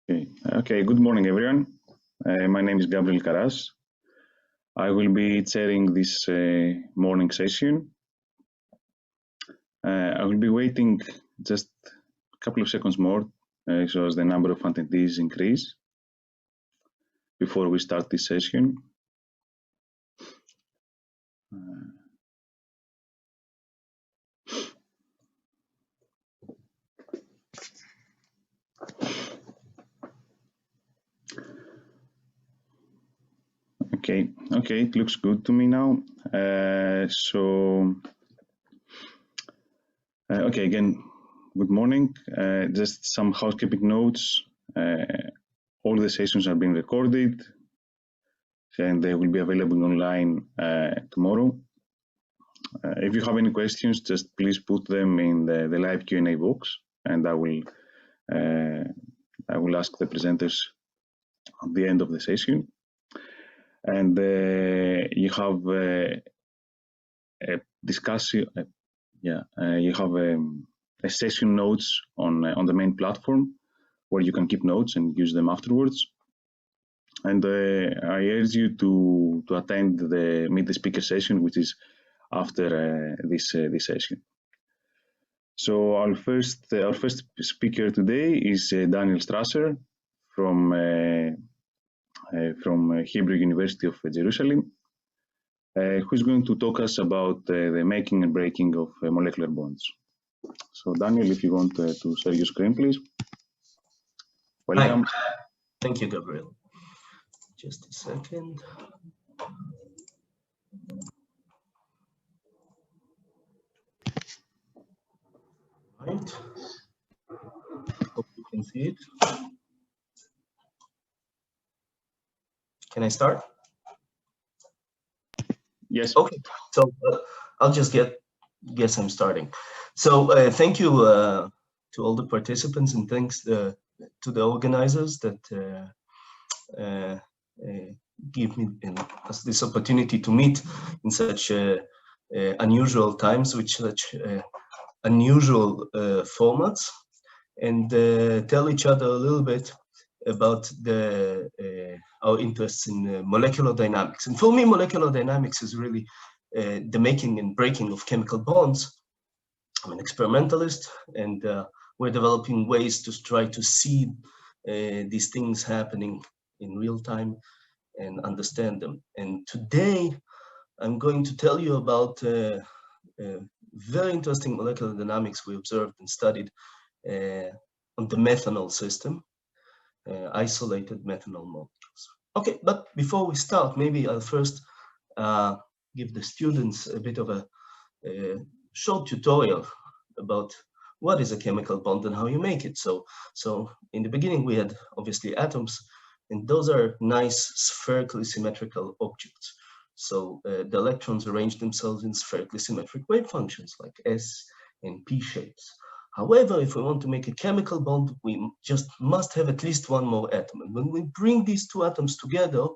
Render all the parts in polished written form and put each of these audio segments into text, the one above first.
Okay. Good morning, everyone. My name is Gabriel Karras. I will be chairing this morning session. I will be waiting just a couple of seconds more so as the number of attendees increase before we start this session. Okay, it looks good to me now. Okay, again, good morning. Just some housekeeping notes. All the sessions are being recorded and they will be available online tomorrow. If you have any questions, just please put them in the live Q&A box, and I will ask the presenters at the end of the session. And you have a discussion. You have a session notes on the main platform where you can keep notes and use them afterwards. And I urge you to attend the Meet the Speaker session, which is after this session. So our first speaker today is Daniel Strasser from Hebrew University of Jerusalem, who's going to talk us about the making and breaking of molecular bonds. So Daniel, if you want to share your screen, please. Welcome. Hi. Thank you, Gabriel. Just a second. Right. Hope you can see it. Can I start? Yes. Okay. So I'll just guess I'm starting. So thank you to all the participants, and thanks to the organizers that give me us this opportunity to meet in such unusual times with such unusual formats, and tell each other a little bit about our interests in molecular dynamics. And for me, molecular dynamics is really the making and breaking of chemical bonds. I'm an experimentalist, and we're developing ways to try to see these things happening in real time and understand them. And today, I'm going to tell you about very interesting molecular dynamics we observed and studied on the methanol system, isolated methanol molecules. Okay, but before we start, maybe I'll first give the students a bit of a short tutorial about what is a chemical bond and how you make it. So in the beginning, we had obviously atoms, and those are nice spherically symmetrical objects. So the electrons arrange themselves in spherically symmetric wave functions like S and P shapes. However, if we want to make a chemical bond, we just must have at least one more atom. And when we bring these two atoms together,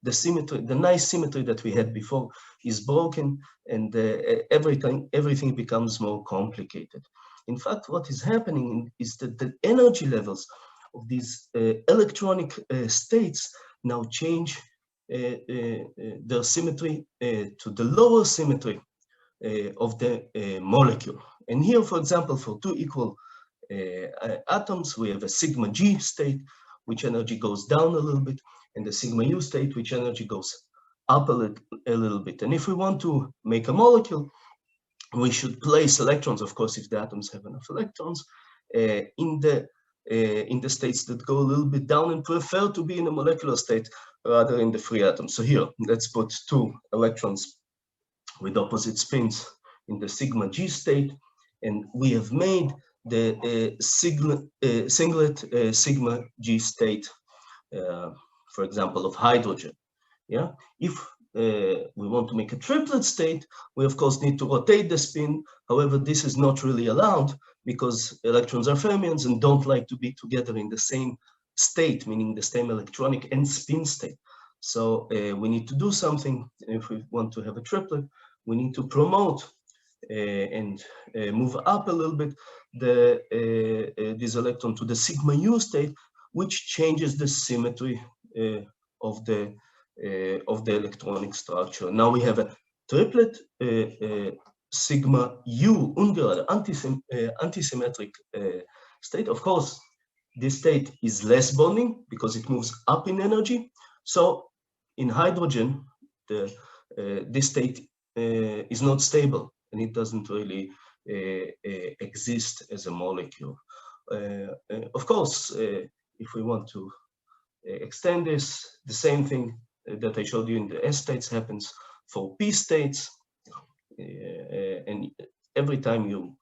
the symmetry, the nice symmetry that we had before, is broken, and everything becomes more complicated. In fact, what is happening is that the energy levels of these electronic states now change their symmetry to the lower symmetry of the molecule. And here, for example, for two equal atoms, we have a sigma G state, which energy goes down a little bit, and the sigma U state, which energy goes up a little bit. And if we want to make a molecule, we should place electrons, of course, if the atoms have enough electrons, in the states that go a little bit down and prefer to be in a molecular state rather in the free atom. So here, let's put two electrons with opposite spins in the sigma G state, and we have made the singlet sigma G state, for example, of hydrogen. Yeah, if we want to make a triplet state, we of course need to rotate the spin. However, this is not really allowed because electrons are fermions and don't like to be together in the same state, meaning the same electronic and spin state. So we need to do something. If we want to have a triplet, we need to promote and move up a little bit this electron to the sigma U state, which changes the symmetry of the electronic structure. Now we have a triplet sigma U ungerade antisymmetric state. Of course, this state is less bonding because it moves up in energy. So in hydrogen, this state is not stable and it doesn't really exist as a molecule. Of course, if we want to extend this, the same thing that I showed you in the S states happens for P states. And every time you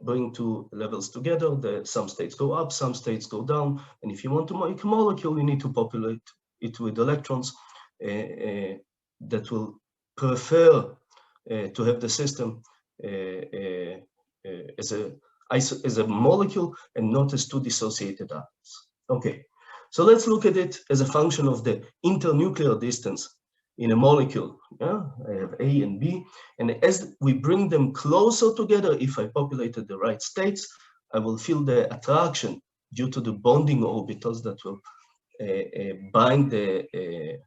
bring two levels together, some states go up, some states go down. And if you want to make a molecule, you need to populate it with electrons that will prefer to have the system as a molecule and not as two dissociated atoms. Okay, so let's look at it as a function of the internuclear distance in a molecule. Yeah, I have A and B, and as we bring them closer together, if I populated the right states, I will feel the attraction due to the bonding orbitals that will bind the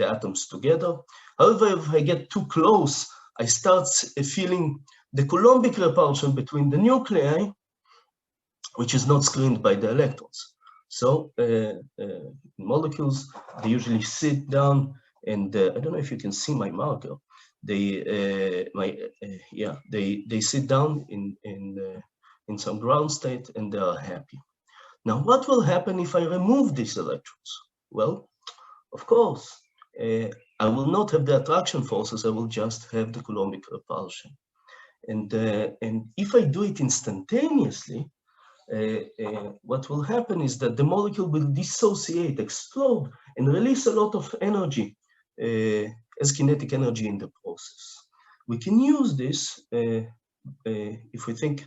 atoms together. However, if I get too close, I start feeling the Coulombic repulsion between the nuclei, which is not screened by the electrons. So molecules, they usually sit down, and I don't know if you can see my marker. They sit down in some ground state, and they are happy. Now, what will happen if I remove these electrons? Well, of course, I will not have the attraction forces. I will just have the Coulombic repulsion. And if I do it instantaneously, what will happen is that the molecule will dissociate, explode, and release a lot of energy as kinetic energy in the process. We can use this if we think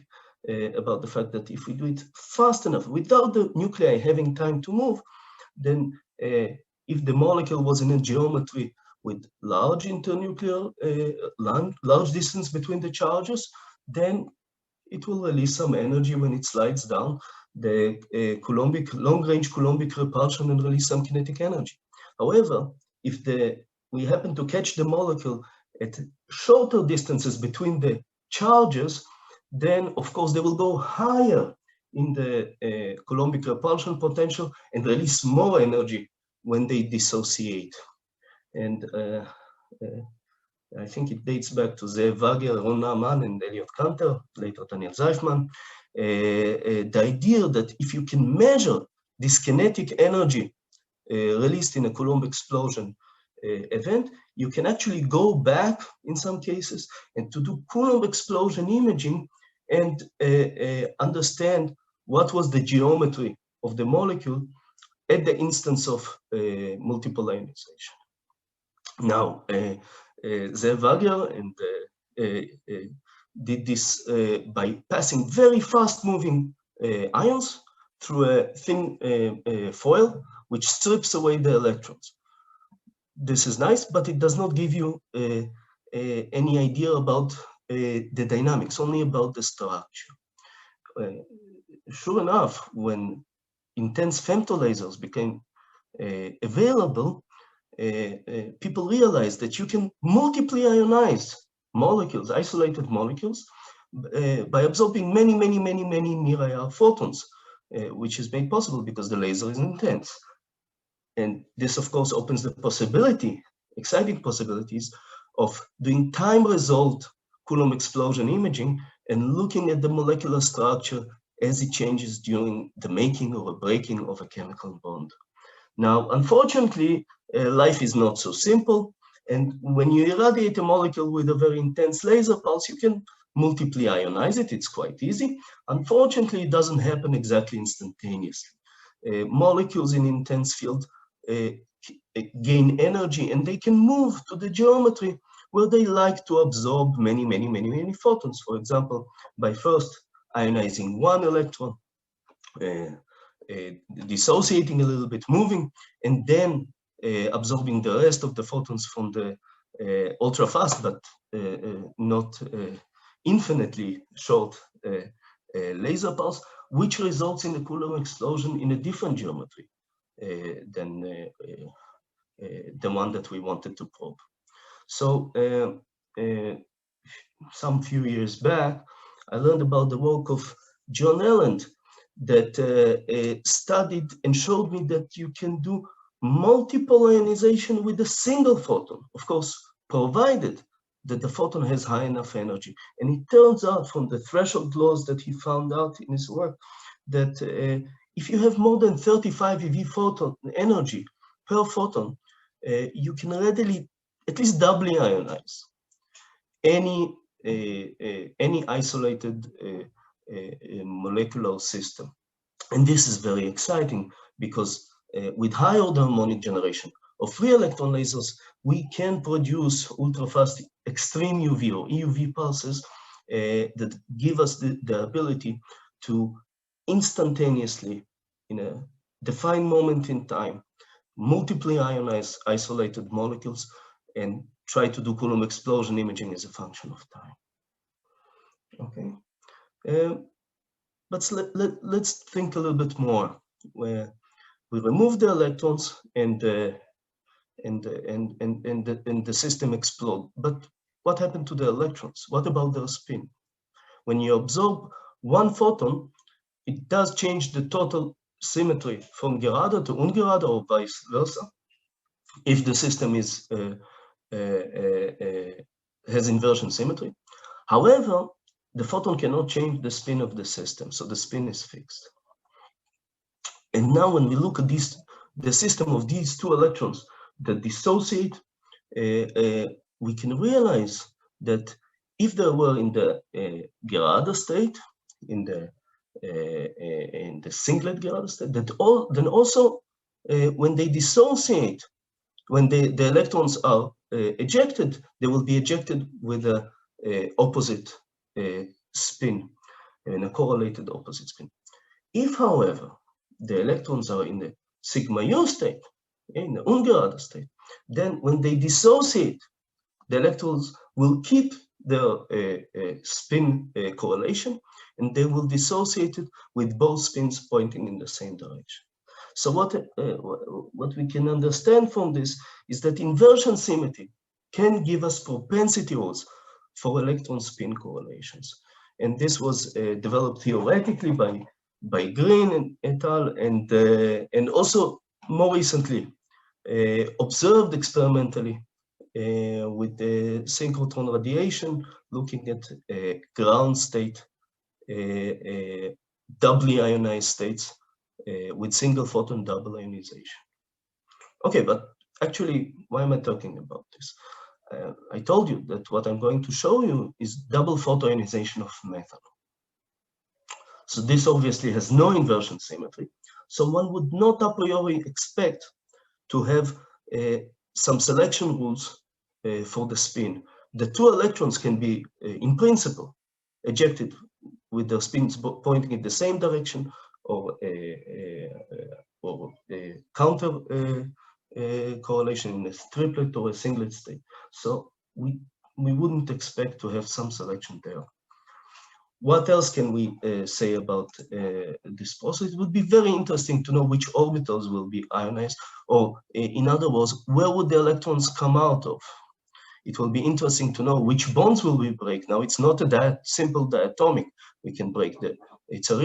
about the fact that if we do it fast enough, without the nuclei having time to move, then if the molecule was in a geometry with large internuclear, large distance between the charges, then it will release some energy when it slides down the long-range Coulombic repulsion and release some kinetic energy. However, if we happen to catch the molecule at shorter distances between the charges, then of course they will go higher in the Coulombic repulsion potential and release more energy when they dissociate. And I think it dates back to Zeev Wagner, Ron Naaman, and Elliot Cantor, later Daniel Zeifman. The idea that if you can measure this kinetic energy released in a Coulomb explosion event, you can actually go back in some cases and to do Coulomb explosion imaging and understand what was the geometry of the molecule at the instance of multiple ionization. Now, Zeev Wagner did this by passing very fast-moving ions through a thin foil, which strips away the electrons. This is nice, but it does not give you any idea about the dynamics, only about the structure. Sure enough, when intense femtolasers became available, people realized that you can multiply ionize molecules, isolated molecules, by absorbing many near-IR photons, which is made possible because the laser is intense. And this, of course, opens the possibility, exciting possibilities, of doing time-resolved Coulomb explosion imaging and looking at the molecular structure as it changes during the making or a breaking of a chemical bond. Now, unfortunately, life is not so simple. And when you irradiate a molecule with a very intense laser pulse, you can multiply ionize it. It's quite easy. Unfortunately, it doesn't happen exactly instantaneously. Molecules in intense field gain energy, and they can move to the geometry where they like to absorb many photons. For example, by first ionizing one electron, dissociating a little bit, moving, and then absorbing the rest of the photons from the ultra fast but not infinitely short laser pulse, which results in a Coulomb explosion in a different geometry than the one that we wanted to probe. So some few years back, I learned about the work of John Elland that studied and showed me that you can do multiple ionization with a single photon, of course, provided that the photon has high enough energy. And it turns out from the threshold laws that he found out in his work that if you have more than 35 eV photon energy per photon, you can readily at least doubly ionize any isolated molecular system. And this is very exciting because with high order harmonic generation of free electron lasers, we can produce ultra-fast extreme UV or EUV pulses that give us the ability to instantaneously, in a defined moment in time, multiply ionize isolated molecules and try to do Coulomb explosion imaging as a function of time. Okay, but let's think a little bit more. Where we remove the electrons and the system explode. But what happened to the electrons? What about their spin? When you absorb one photon, it does change the total symmetry from gerade to ungerade or vice versa. If the system is has inversion symmetry. However, the photon cannot change the spin of the system, so the spin is fixed. And now when we look at the system of these two electrons that dissociate, we can realize that if they were in the gerade state, in the singlet gerade state, then also when they dissociate, when the electrons are ejected, they will be ejected with a opposite spin, in a correlated opposite spin. If, however, the electrons are in the sigma U state, in the ungerade state, then when they dissociate, the electrons will keep their spin correlation, and they will dissociate it with both spins pointing in the same direction. So what we can understand from this is that inversion symmetry can give us propensity rules for electron spin correlations. And this was developed theoretically by Green et al. And also more recently observed experimentally with the synchrotron radiation, looking at ground state, doubly ionized states with single photon double ionization. Okay, but actually, why am I talking about this? I told you that what I'm going to show you is double photoionization of methanol. So this obviously has no inversion symmetry. So one would not a priori expect to have some selection rules for the spin. The two electrons can be, in principle, ejected with their spins pointing in the same direction, or counter correlation in a triplet or a singlet state. So we wouldn't expect to have some selection there. What else can we say about this process? It would be very interesting to know which orbitals will be ionized, or in other words, where would the electrons come out of? It will be interesting to know which bonds will we break. Now, it's not a simple diatomic. We can break it's a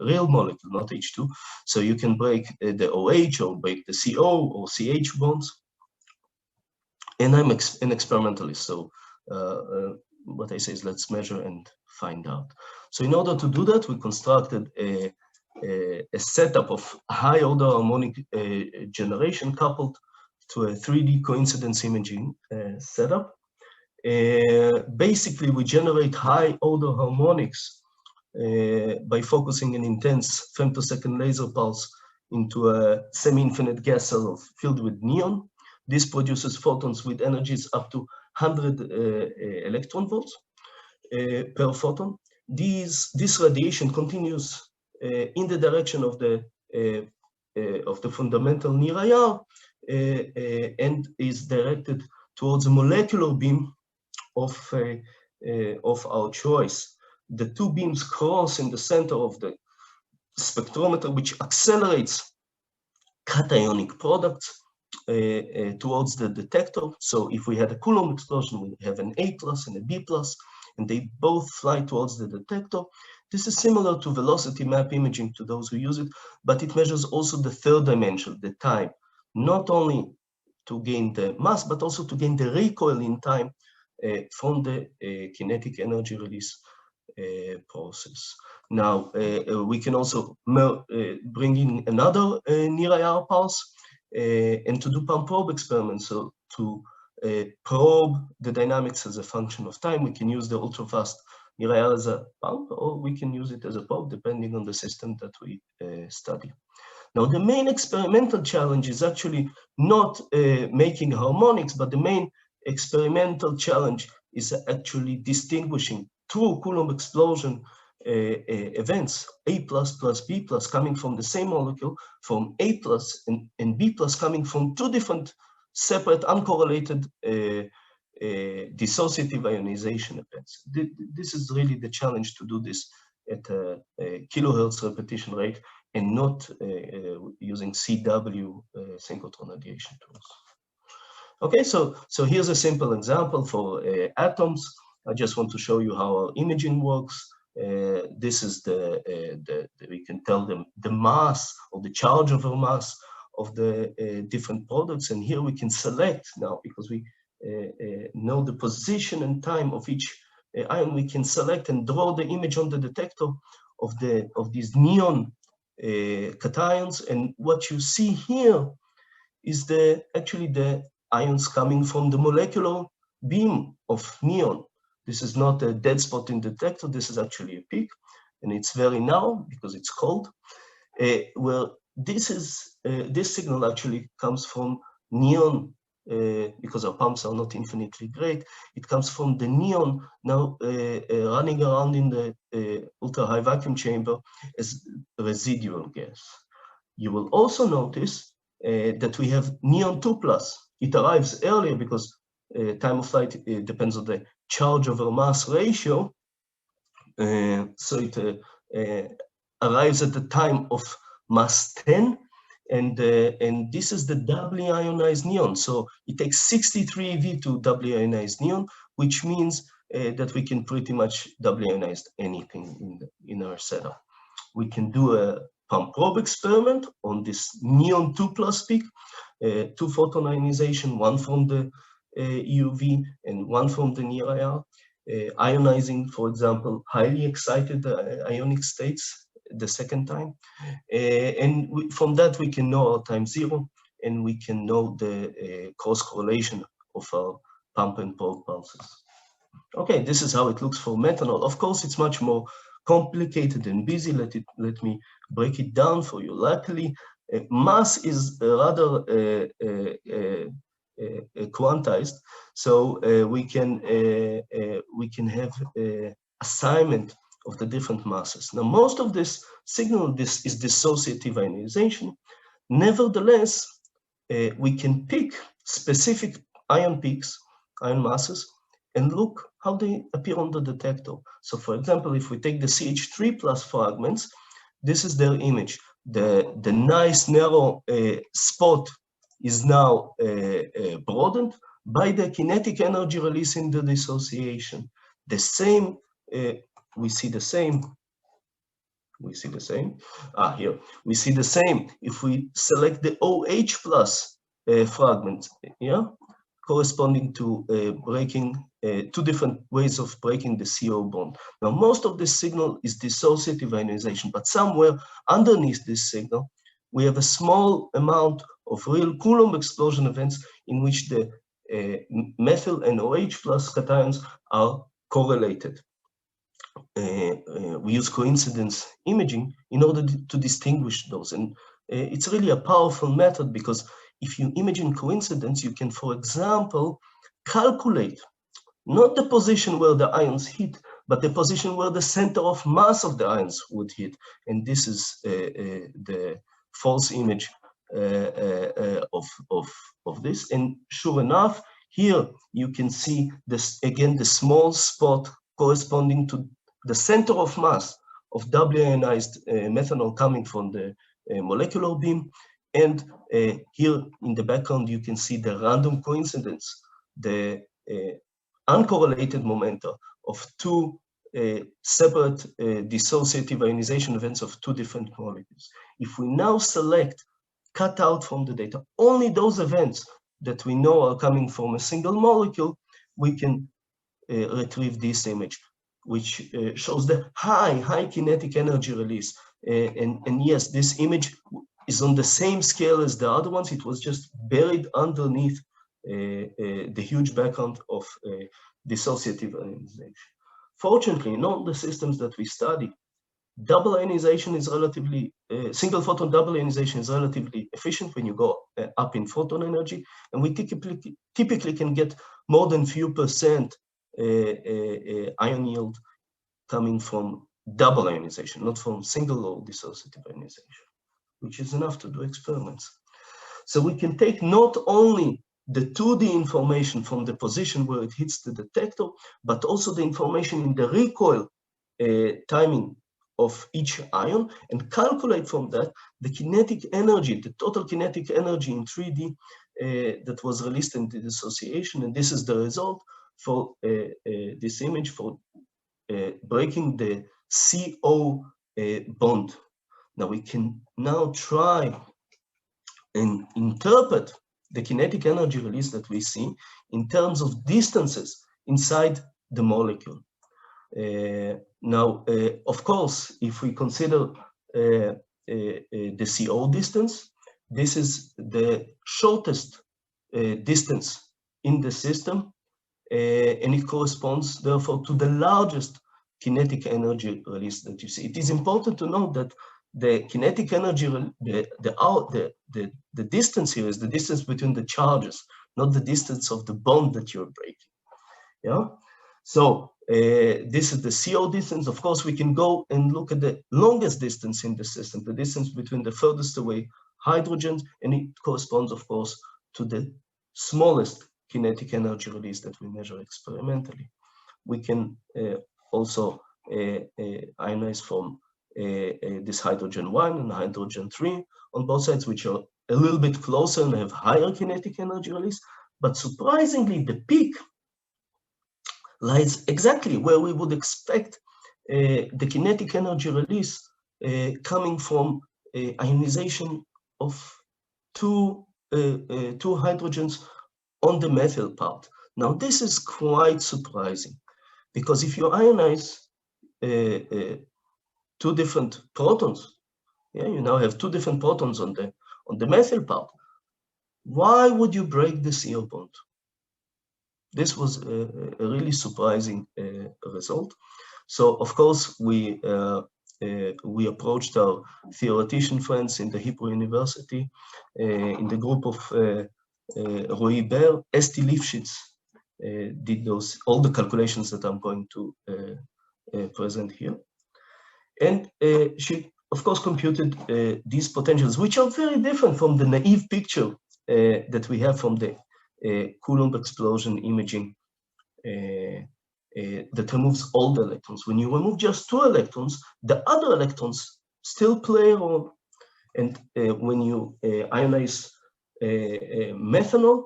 real molecule, not H2. So you can break the OH or break the CO or CH bonds. And I'm an experimentalist, so what I say is let's measure and find out. So in order to do that, we constructed a setup of high order harmonic generation coupled to a 3D coincidence imaging setup. Basically, we generate high order harmonics by focusing an intense femtosecond laser pulse into a semi-infinite gas cell filled with neon. This produces photons with energies up to 100 electron volts per photon. This radiation continues in the direction of the fundamental near IR and is directed towards a molecular beam of our choice. the two beams cross in the center of the spectrometer, which accelerates cationic products towards the detector. So if we had a Coulomb explosion, we have an A+ and a B+, and they both fly towards the detector. This is similar to velocity map imaging to those who use it, but it measures also the third dimension, the time, not only to gain the mass, but also to gain the recoil in time from the kinetic energy release process. Now, we can also bring in another near-IR pulse and to do pump probe experiments. So to probe the dynamics as a function of time, we can use the ultra-fast near-IR as a pump, or we can use it as a probe, depending on the system that we study. Now, the main experimental challenge is actually not making harmonics, but the main experimental challenge is actually distinguishing true Coulomb explosion events, A++ B+ coming from the same molecule, from A+ and B+ coming from two different separate uncorrelated dissociative ionization events. This is really the challenge, to do this at a kilohertz repetition rate and not using CW synchrotron radiation tools. Okay, so here's a simple example for atoms. I just want to show you how our imaging works. This is we can tell them the mass or the charge over mass of the different products. And here we can select now, because we know the position and time of each ion, we can select and draw the image on the detector of these neon cations. And what you see here is actually the ions coming from the molecular beam of neon. This is not a dead spot in the detector, this is actually a peak, and it's very narrow because it's cold. Where this signal actually comes from neon, because our pumps are not infinitely great. It comes from the neon now running around in the ultra-high vacuum chamber as residual gas. You will also notice that we have neon 2+. It arrives earlier because time of flight depends on the charge over mass ratio. So it arrives at the time of mass 10, and this is the doubly ionized neon. So it takes 63 eV to doubly ionize neon, which means that we can pretty much doubly ionize anything in our setup. We can do a pump probe experiment on this neon 2+ peak, 2 photon ionization, one from the EUV and one from the near IR, ionizing, for example, highly excited ionic states the second time. And from that, we can know our time zero, and we can know the cross correlation of our pump and probe pulses. Okay, this is how it looks for methanol. Of course, it's much more complicated and busy. Let me break it down for you. Luckily, mass is rather quantized, so we can have assignment of the different masses. Now, most of this signal is dissociative ionization. Nevertheless, we can pick specific ion peaks, ion masses, and look how they appear on the detector. So, for example, if we take the CH3+ fragments, this is their image. The nice narrow spot is now broadened by the kinetic energy release in the dissociation. The same, we see the same. Here, we see the same if we select the OH+ fragment, yeah, corresponding to breaking two different ways of breaking the CO bond. Now, most of this signal is dissociative ionization, but somewhere underneath this signal, we have a small amount of real Coulomb explosion events in which the methyl and OH+ cations are correlated. We use coincidence imaging in order to distinguish those. And it's really a powerful method, because if you imagine coincidence, you can, for example, calculate not the position where the ions hit, but the position where the center of mass of the ions would hit. And this is the false image of this. And sure enough, here you can see this again, the small spot corresponding to the center of mass of doubly ionized methanol coming from the molecular beam. And here in the background, you can see the random coincidence, the uncorrelated momenta of two separate dissociative ionization events of two different molecules. If we now select, cut out from the data, only those events that we know are coming from a single molecule, we can retrieve this image, which shows the high kinetic energy release. And yes, this image is on the same scale as the other ones. It was just buried underneath the huge background of dissociative ionization. Fortunately, in all the systems that we study, double ionization is relatively, single photon double ionization is relatively efficient when you go up in photon energy, and we typically can get more than few percent ion yield coming from double ionization, not from single or dissociative ionization, which is enough to do experiments. So we can take not only the 2D information from the position where it hits the detector, but also the information in the recoil timing of each ion, and calculate from that the kinetic energy, the total kinetic energy in 3D that was released in the dissociation. And this is the result for this image for breaking the CO bond. Now we can now try and interpret the kinetic energy release that we see in terms of distances inside the molecule. Now, of course, if we consider the CO distance, this is the shortest distance in the system, and it corresponds, therefore, to the largest kinetic energy release that you see. It is important to note that the kinetic energy, the distance here is the distance between the charges, not the distance of the bond that you're breaking. Yeah. So this is the CO distance. Of course, we can go and look at the longest distance in the system, the distance between the furthest away hydrogens, and it corresponds, of course, to the smallest kinetic energy release that we measure experimentally. We can also ionize from this hydrogen 1 and hydrogen 3 on both sides, which are a little bit closer and have higher kinetic energy release. But surprisingly, the peak lies exactly where we would expect the kinetic energy release coming from ionization of two hydrogens on the methyl part. Now, this is quite surprising, because if you ionize two different protons, yeah, you now have two different protons on the methyl part. Why would you break the CO bond? This was a really surprising result. So, of course, we approached our theoretician friends in the Hebrew University, in the group of Roy Ber. Esti Lifshitz did all the calculations that I'm going to present here. And she, of course, computed these potentials, which are very different from the naive picture that we have from the Coulomb explosion imaging that removes all the electrons. When you remove just 2 electrons, the other electrons still play a role. And when you ionize methanol,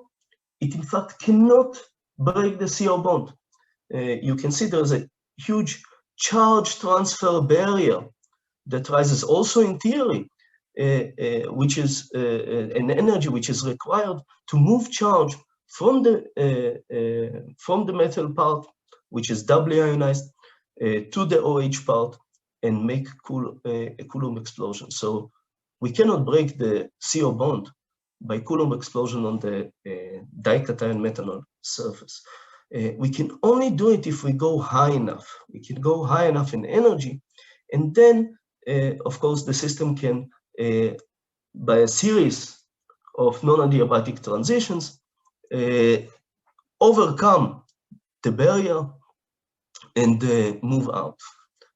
it in fact cannot break the CO bond. You can see there's a huge charge transfer barrier that rises also in theory, which is an energy which is required to move charge from the methyl part, which is doubly ionized, to the OH part and make a Coulomb explosion. So we cannot break the CO bond by Coulomb explosion on the dication methanol surface. We can only do it if we go high enough. We can go high enough in energy, and then, of course, the system can, by a series of non-adiabatic transitions, overcome the barrier and move out,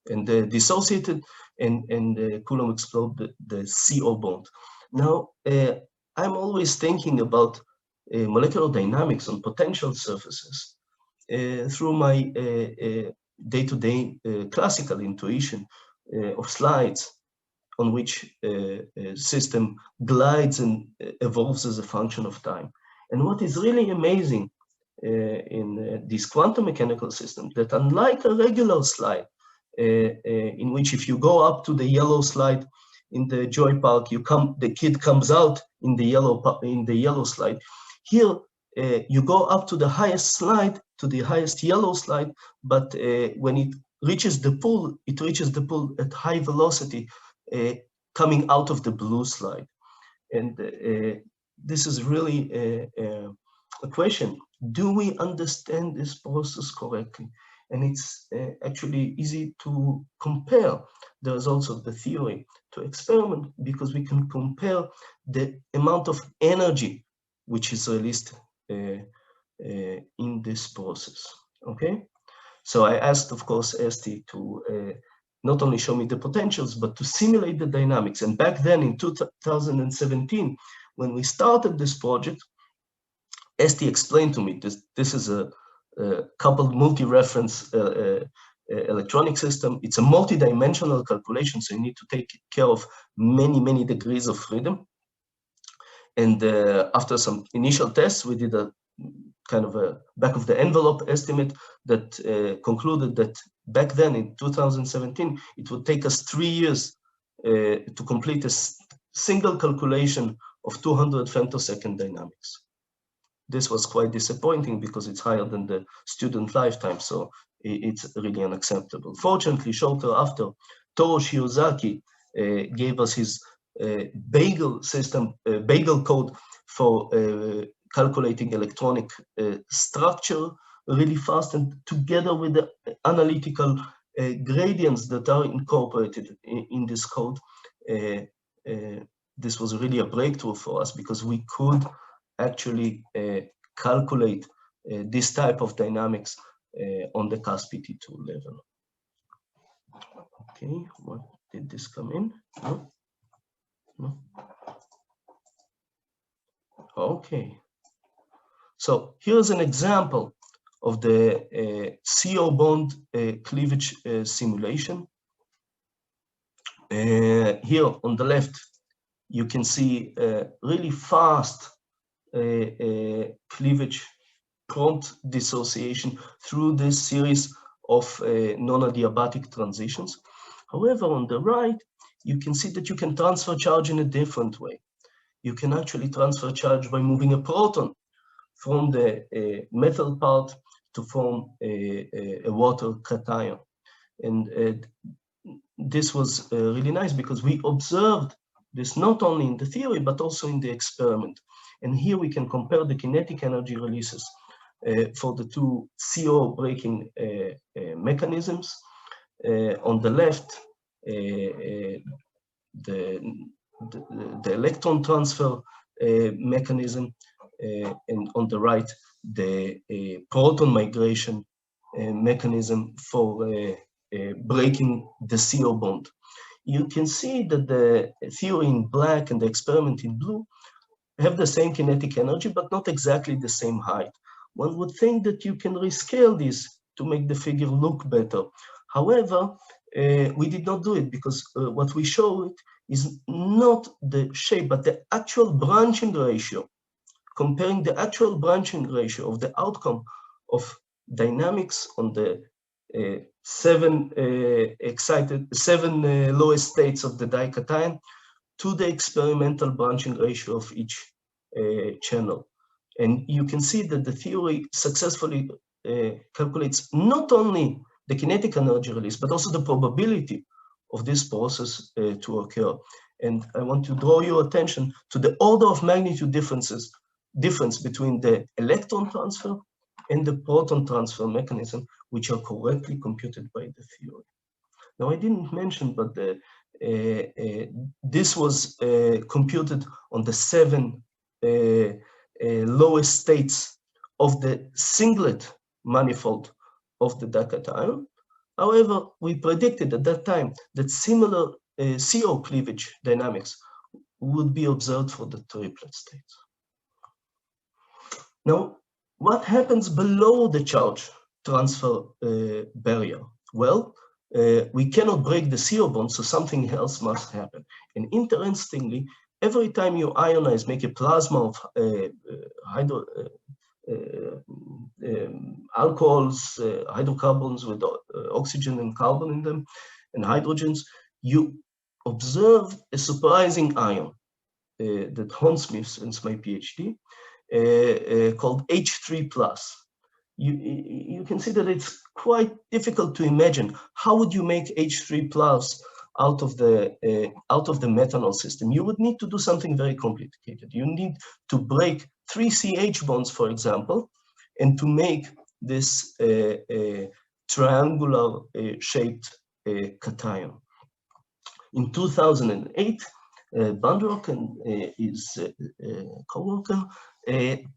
and dissociated and Coulomb explode the CO bond. Now, I'm always thinking about molecular dynamics on potential surfaces through my day-to-day classical intuition of slides on which a system glides and evolves as a function of time. And what is really amazing in these quantum mechanical systems, that unlike a regular slide, in which if you go up to the yellow slide in the Joy Park, the kid comes out in the yellow slide. Here, you go up to the highest slide, to the highest yellow slide, but when it reaches the pool, it reaches the pool at high velocity, coming out of the blue slide. And this is really a question. Do we understand this process correctly? And it's actually easy to compare the results of the theory to experiment, because we can compare the amount of energy which is released in this process, okay? So I asked, of course, Esti to not only show me the potentials, but to simulate the dynamics. And back then in 2017, when we started this project, Esti explained to me this is a coupled multi-reference electronic system. It's a multi-dimensional calculation, so you need to take care of many, many degrees of freedom. And after some initial tests, we did a kind of a back of the envelope estimate that concluded that back then in 2017, it would take us 3 years to complete a single calculation of 200 femtosecond dynamics. This was quite disappointing because it's higher than the student lifetime, so it's really unacceptable. Fortunately, shortly after, Toru Shiozaki gave us his Bagel system, Bagel code for calculating electronic structure really fast, and together with the analytical gradients that are incorporated in this code, this was really a breakthrough for us, because we could actually calculate this type of dynamics on the CAS-PT2 level. Okay, what did this come in? No? No? Okay. So here's an example of the CO bond cleavage simulation. Here on the left, you can see really fast cleavage prompt dissociation through this series of non-adiabatic transitions. However, on the right, you can see that you can transfer charge in a different way. You can actually transfer charge by moving a proton from the metal part to form a water cation. And this was really nice, because we observed this not only in the theory, but also in the experiment. And here we can compare the kinetic energy releases for the two CO breaking mechanisms. On the left, the electron transfer mechanism, and on the right, the proton migration mechanism for breaking the CO bond. You can see that the theory in black and the experiment in blue have the same kinetic energy, but not exactly the same height. One would think that you can rescale this to make the figure look better. However, we did not do it, because what we showed is not the shape, but the actual branching ratio, comparing the actual branching ratio of the outcome of dynamics on the seven lowest states of the dication to the experimental branching ratio of each channel. And you can see that the theory successfully calculates not only the kinetic energy release, but also the probability of this process to occur. And I want to draw your attention to the order of magnitude difference between the electron transfer and the proton transfer mechanism, which are correctly computed by the theory. Now, I didn't mention, but this was computed on the 7 lowest states of the singlet manifold of the dication. However, we predicted at that time that similar CO cleavage dynamics would be observed for the triplet states. Now, what happens below the charge transfer barrier? Well, we cannot break the CO bond, so something else must happen. And interestingly, every time you ionize, make a plasma of alcohols, hydrocarbons with oxygen and carbon in them, and hydrogens, you observe a surprising ion that Hans Smith, since my PhD, called H3+. You can see that it's quite difficult to imagine. How would you make H3+ out of the methanol system? You would need to do something very complicated. You need to break 3 CH bonds, for example, and to make this triangular shaped cation. In 2008, Bandrock and his co-worker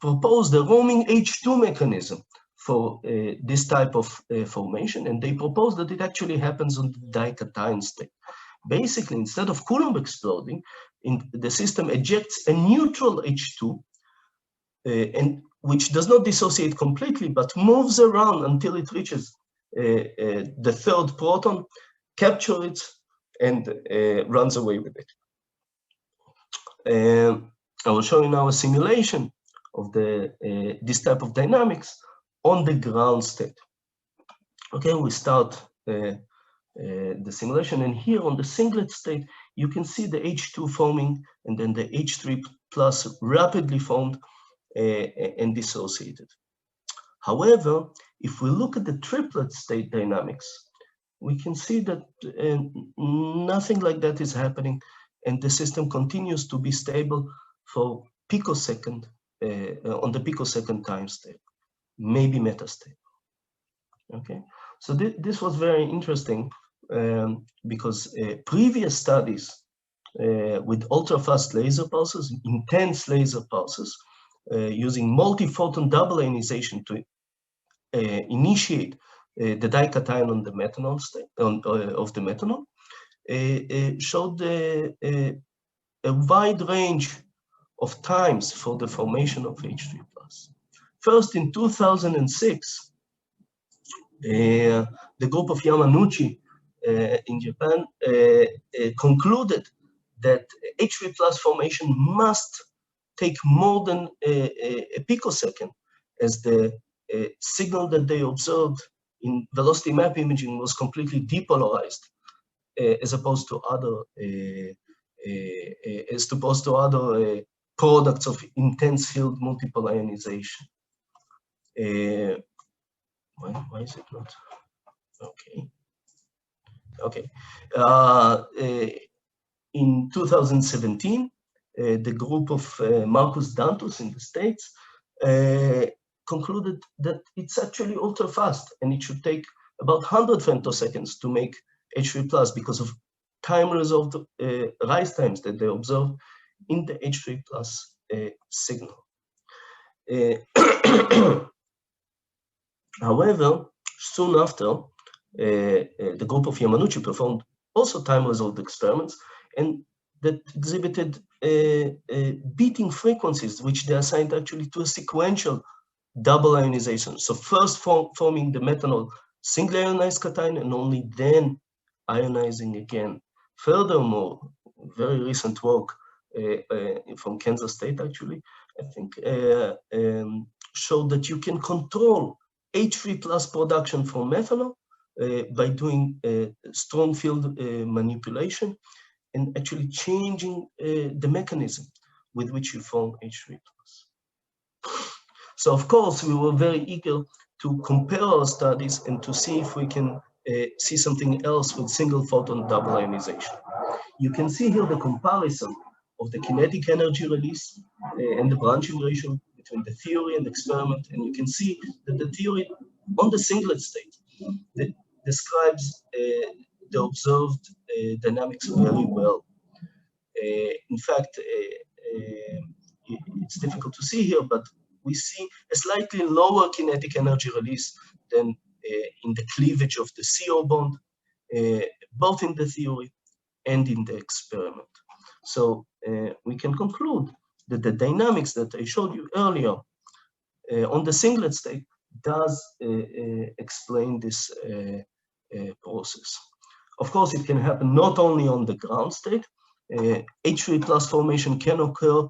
proposed a roaming H2 mechanism for this type of formation, and they proposed that it actually happens on the dication state. Basically, instead of Coulomb exploding, the system ejects a neutral H2, and which does not dissociate completely, but moves around until it reaches the third proton, captures it, and runs away with it. I will show you now a simulation of this type of dynamics on the ground state. Okay, we start the simulation, and here on the singlet state, you can see the H2 forming, and then the H3+ rapidly formed and dissociated. However, if we look at the triplet state dynamics, we can see that nothing like that is happening, and the system continues to be stable for picosecond on the picosecond time step, maybe metastable. Okay, so this was very interesting because previous studies with ultra-fast laser pulses, intense laser pulses, using multi-photon double ionization to initiate the dication on the methanol state of the methanol, showed a wide range of times for the formation of H3+. First, in 2006, the group of Yamanouchi in Japan concluded that H3+ formation must take more than a picosecond, as the signal that they observed in velocity map imaging was completely depolarized, as opposed to other products of intense field multiple ionization. Why is it not? Okay. In 2017, the group of Marcus Dantus in the States concluded that it's actually ultra fast, and it should take about 100 femtoseconds to make H3+, because of time resolved rise times that they observed in the H3+ signal. However, soon after, the group of Yamanouchi performed also time resolved experiments, and that exhibited beating frequencies, which they assigned actually to a sequential double ionization. So first forming the methanol single ionized cation, and only then ionizing again. Furthermore, very recent work from Kansas State, actually, I think, showed that you can control H3+ production from methanol by doing strong field manipulation and actually changing the mechanism with which you form H3+. So of course, we were very eager to compare our studies and to see if we can see something else with single photon double ionization. You can see here the comparison of the kinetic energy release and the branching ratio between the theory and the experiment, and you can see that the theory on the singlet state that describes the observed dynamics very well. In fact, it's difficult to see here, but we see a slightly lower kinetic energy release than in the cleavage of the CO bond, both in the theory and in the experiment. So we can conclude that the dynamics that I showed you earlier on the singlet state does explain this process. Of course, it can happen not only on the ground state. H3 plus formation can occur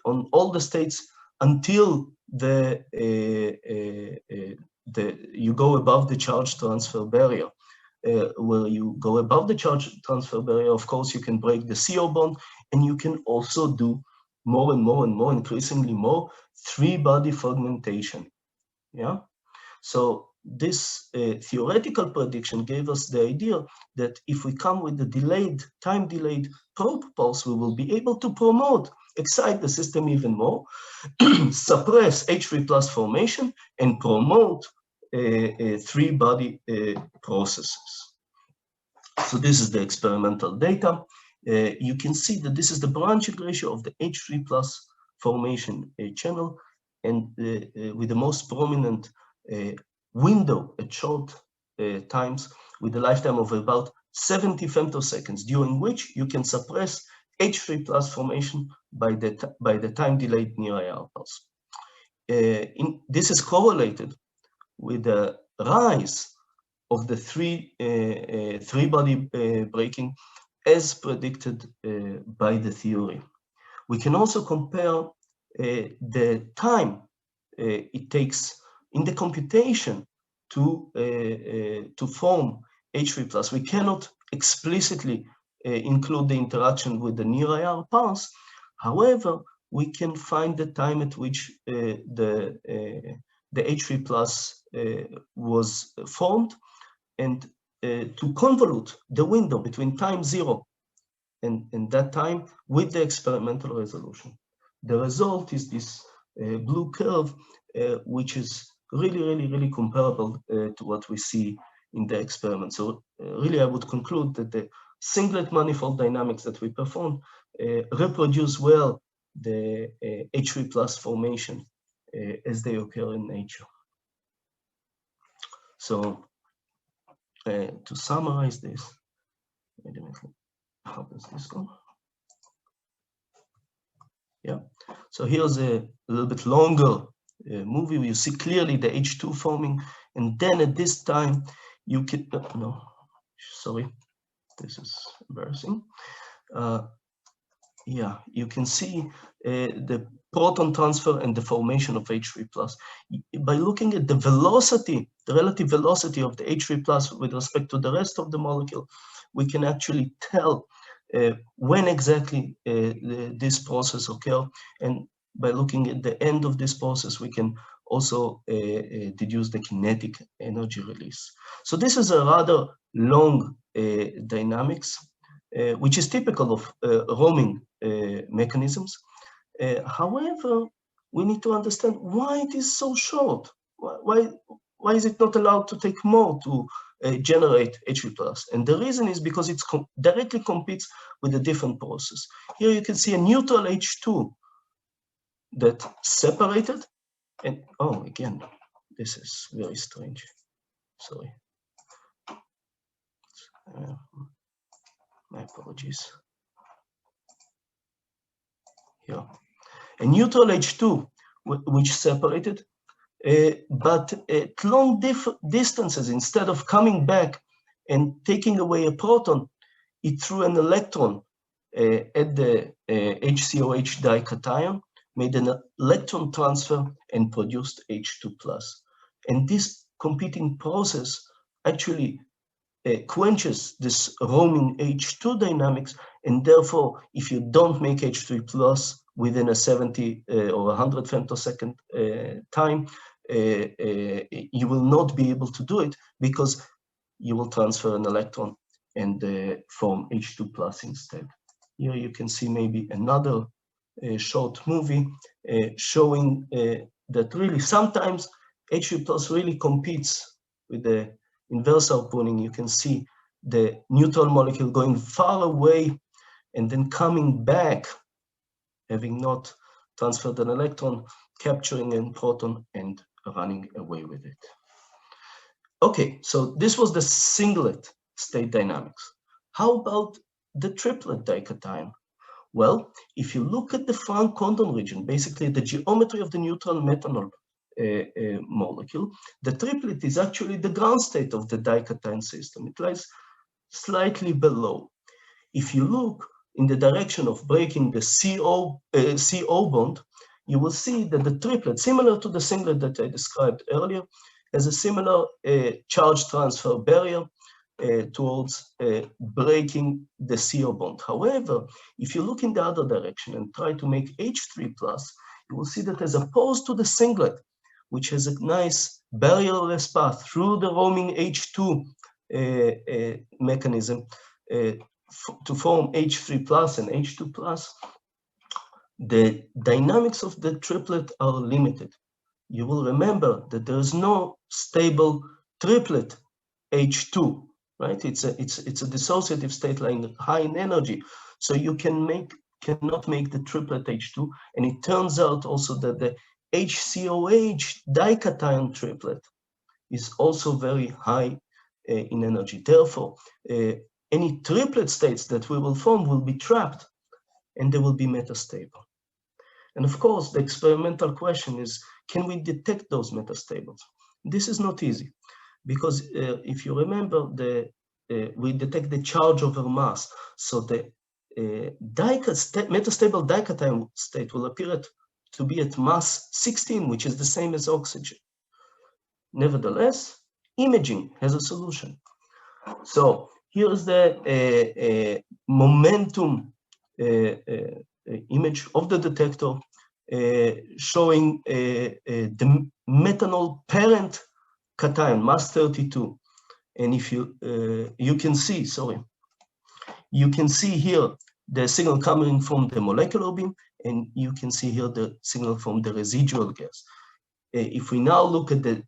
on all the states until you go above the charge transfer barrier. Where you go above the charge transfer barrier, of course, you can break the CO bond, and you can also do more and more and more, increasingly more, three-body fragmentation. Yeah. So this theoretical prediction gave us the idea that if we come with the time-delayed probe pulse, we will be able to excite the system even more, suppress H3 plus formation, and promote three-body processes. So this is the experimental data. You can see that this is the branching ratio of the H3 plus formation channel, and with the most prominent window at short times, with a lifetime of about 70 femtoseconds, during which you can suppress H3 plus formation by the time delayed near IR pulse. This is correlated with the rise of the three-body breaking as predicted by the theory. We can also compare the time it takes in the computation to form H3 plus. We cannot explicitly include the interaction with the near IR pulse. However, we can find the time at which the H3 plus was formed, and to convolute the window between time 0 and that time with the experimental resolution. The result is this blue curve, which is really comparable to what we see in the experiment. So really, I would conclude that the singlet manifold dynamics that we performed reproduce well the H3 plus formation as they occur in nature. So to summarize this, wait a minute, how does this go? Yeah, so here's a little bit longer movie where you see clearly the H2 forming, and then at this time you can, no, sorry, this is embarrassing. Yeah, you can see the proton transfer and the formation of H3 plus. By looking at the velocity, the relative velocity of the H3 plus with respect to the rest of the molecule, we can actually tell when exactly this process occurs. And by looking at the end of this process, we can also deduce the kinetic energy release. So this is a rather long dynamics, which is typical of roaming mechanisms. However, we need to understand why it is so short. Why is it not allowed to take more to generate H3 plus? And the reason is because it directly competes with a different process. Here you can see a neutral H2 that separated, and oh, again, this is very strange. Sorry. My apologies. Here, a neutral H2 which separated, but at long distances, instead of coming back and taking away a proton, it threw an electron at the HCOH dication, made an electron transfer, and produced H2 plus. And this competing process actually quenches this roaming H2 dynamics, and therefore, if you don't make H3 plus within a 70 or 100 femtosecond time, you will not be able to do it because you will transfer an electron and form H2 plus instead. Here you can see maybe another short movie showing that really sometimes H3 plus really competes with the inverse harpooning. You can see the neutral molecule going far away and then coming back, having not transferred an electron, capturing a proton and running away with it. Okay, so this was the singlet state dynamics. How about the triplet dication? Well, if you look at the Frank Condon region, basically the geometry of the neutral methanol molecule. The triplet is actually the ground state of the dication system. It lies slightly below. If you look in the direction of breaking the CO bond, you will see that the triplet, similar to the singlet that I described earlier, has a similar charge transfer barrier towards breaking the CO bond. However, if you look in the other direction and try to make H3+, you will see that as opposed to the singlet, which has a nice barrierless path through the roaming H2 mechanism to form H3+ and H2+, the dynamics of the triplet are limited. You will remember that there is no stable triplet H2, right? It's a dissociative state lying high in energy. So you cannot make the triplet H2. And it turns out also that the HCOH dication triplet is also very high in energy. Therefore, any triplet states that we will form will be trapped and they will be metastable. And of course, the experimental question is, can we detect those metastables? This is not easy because if you remember, we detect the charge over mass. So the metastable dication state will appear to be at mass 16, which is the same as oxygen. Nevertheless, imaging has a solution. So here's the momentum image of the detector showing the methanol parent cation, mass 32. And if you can see, you can see here the signal coming from the molecular beam, and you can see here the signal from the residual gas. If we now look at the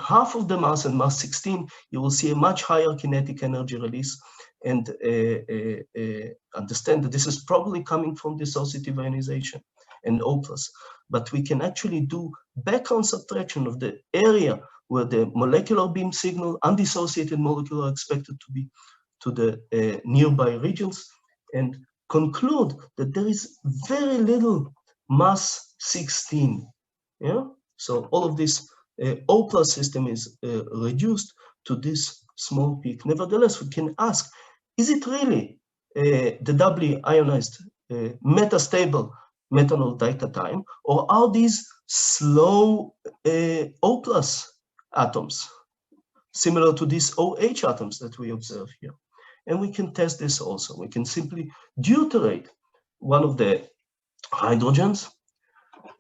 half of the mass and mass 16, you will see a much higher kinetic energy release, and understand that this is probably coming from dissociative ionization and O+. But we can actually do background subtraction of the area where the molecular beam signal, undissociated molecule, are expected to be to the nearby regions, and conclude that there is very little mass 16. Yeah, so all of this O+ system is reduced to this small peak. Nevertheless, we can ask, is it really the doubly ionized metastable methanol dication, or are these slow O+ atoms, similar to these OH atoms that we observe here? And we can test this also. We can simply deuterate one of the hydrogens,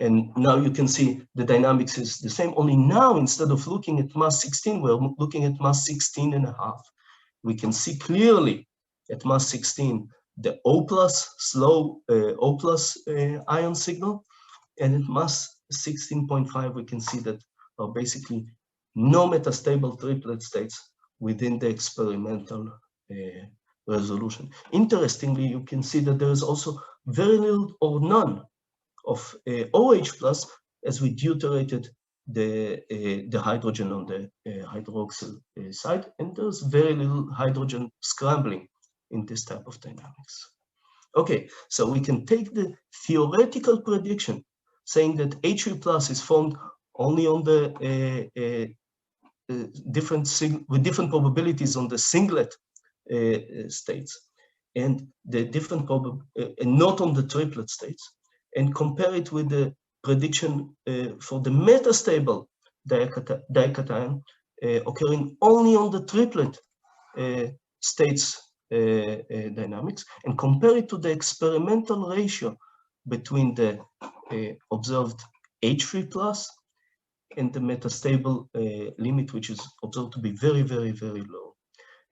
and now you can see the dynamics is the same, only now instead of looking at mass 16, we're looking at mass 16.5. We can see clearly at mass 16 the O+ slow O+ ion signal, and at mass 16.5 we can see that are basically no metastable triplet states within the experimental resolution. Interestingly, you can see that there is also very little or none of OH+ as we deuterated the hydrogen on the hydroxyl side, and there's very little hydrogen scrambling in this type of dynamics. Okay, so we can take the theoretical prediction saying that H3+ is formed only on the with different probabilities on the singlet states, and the different and not on the triplet states, and compare it with the prediction for the metastable dication occurring only on the triplet states dynamics, and compare it to the experimental ratio between the observed H3+ and the metastable limit, which is observed to be very, very, very low.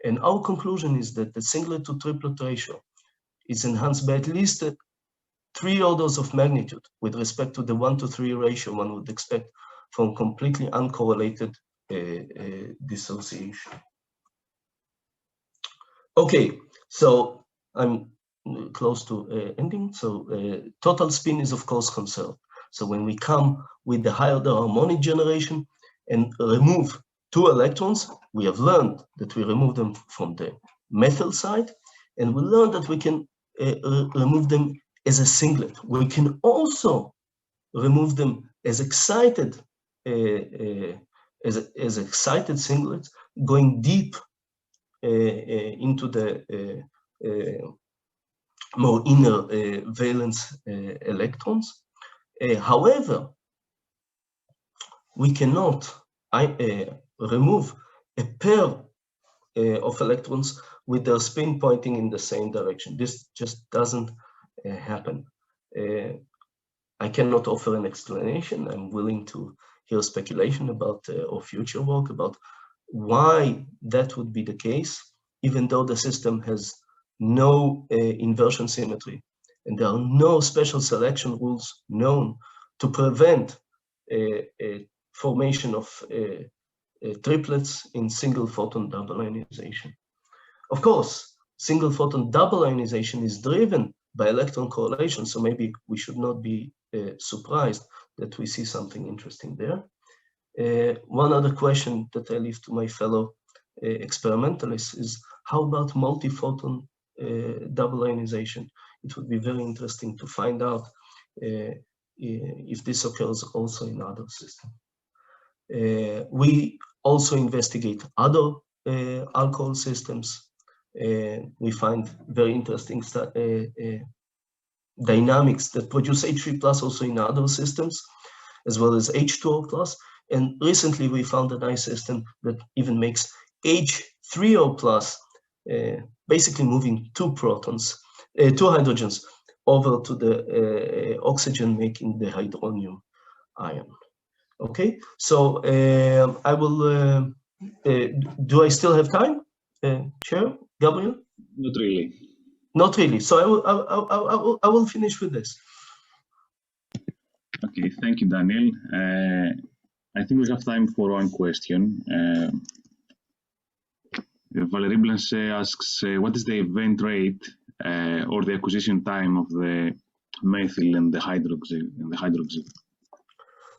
And our conclusion is that the singlet to triplet ratio is enhanced by at least 3 orders of magnitude with respect to the 1-to-3 ratio one would expect from completely uncorrelated dissociation. Okay, so I'm close to ending. So total spin is of course conserved. So when we come with the higher order harmonic generation and remove 2 electrons, we have learned that we remove them from the methyl side, and we learned that we can remove them as a singlet. We can also remove them as excited as excited singlets going deep into the more inner valence electrons. However, we cannot remove a pair of electrons with their spin pointing in the same direction. This just doesn't happen. I cannot offer an explanation. I'm willing to hear speculation about or future work about why that would be the case, even though the system has no inversion symmetry and there are no special selection rules known to prevent formation of triplets in single photon double ionization. Of course, single photon double ionization is driven by electron correlation, so maybe we should not be surprised that we see something interesting there. One other question that I leave to my fellow experimentalists is, how about multi-photon double ionization? It would be very interesting to find out if this occurs also in other systems. We also investigate other alcohol systems. We find very interesting dynamics that produce H3+ also in other systems, as well as H2O+. And recently we found a nice system that even makes H3O+, basically moving two hydrogens over to the oxygen, making the hydronium ion. Okay, so I will, do I still have time? Chair, Gabriel? Not really. Not really. So I will finish with this. Okay, thank you, Daniel. I think we have time for one question. Valerie Blanchet asks, what is the event rate or the acquisition time of the methyl and the hydroxyl?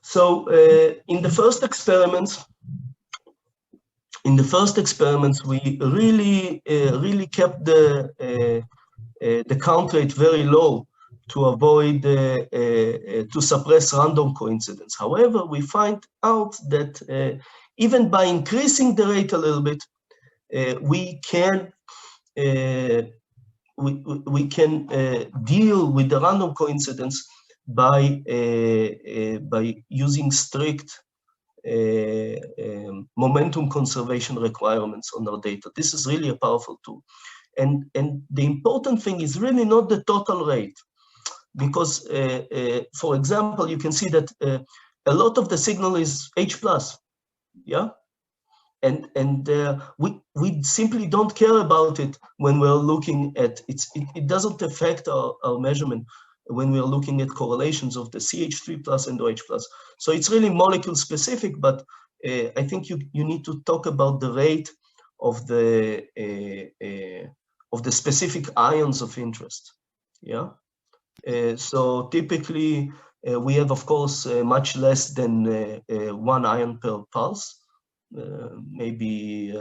So in the first experiments, we really kept the count rate very low to avoid to suppress random coincidence. However, we find out that even by increasing the rate a little bit, we can deal with the random coincidence by using strict momentum conservation requirements on our data. This is really a powerful tool. And the important thing is really not the total rate, because, for example, you can see that a lot of the signal is H+, yeah? And we simply don't care about it when we're looking at it. It doesn't affect our measurement when we're looking at correlations of the CH3+ and OH+. So it's really molecule specific, but I think you need to talk about the rate of the specific ions of interest, yeah? So typically we have, of course, much less than 1 ion per pulse. Maybe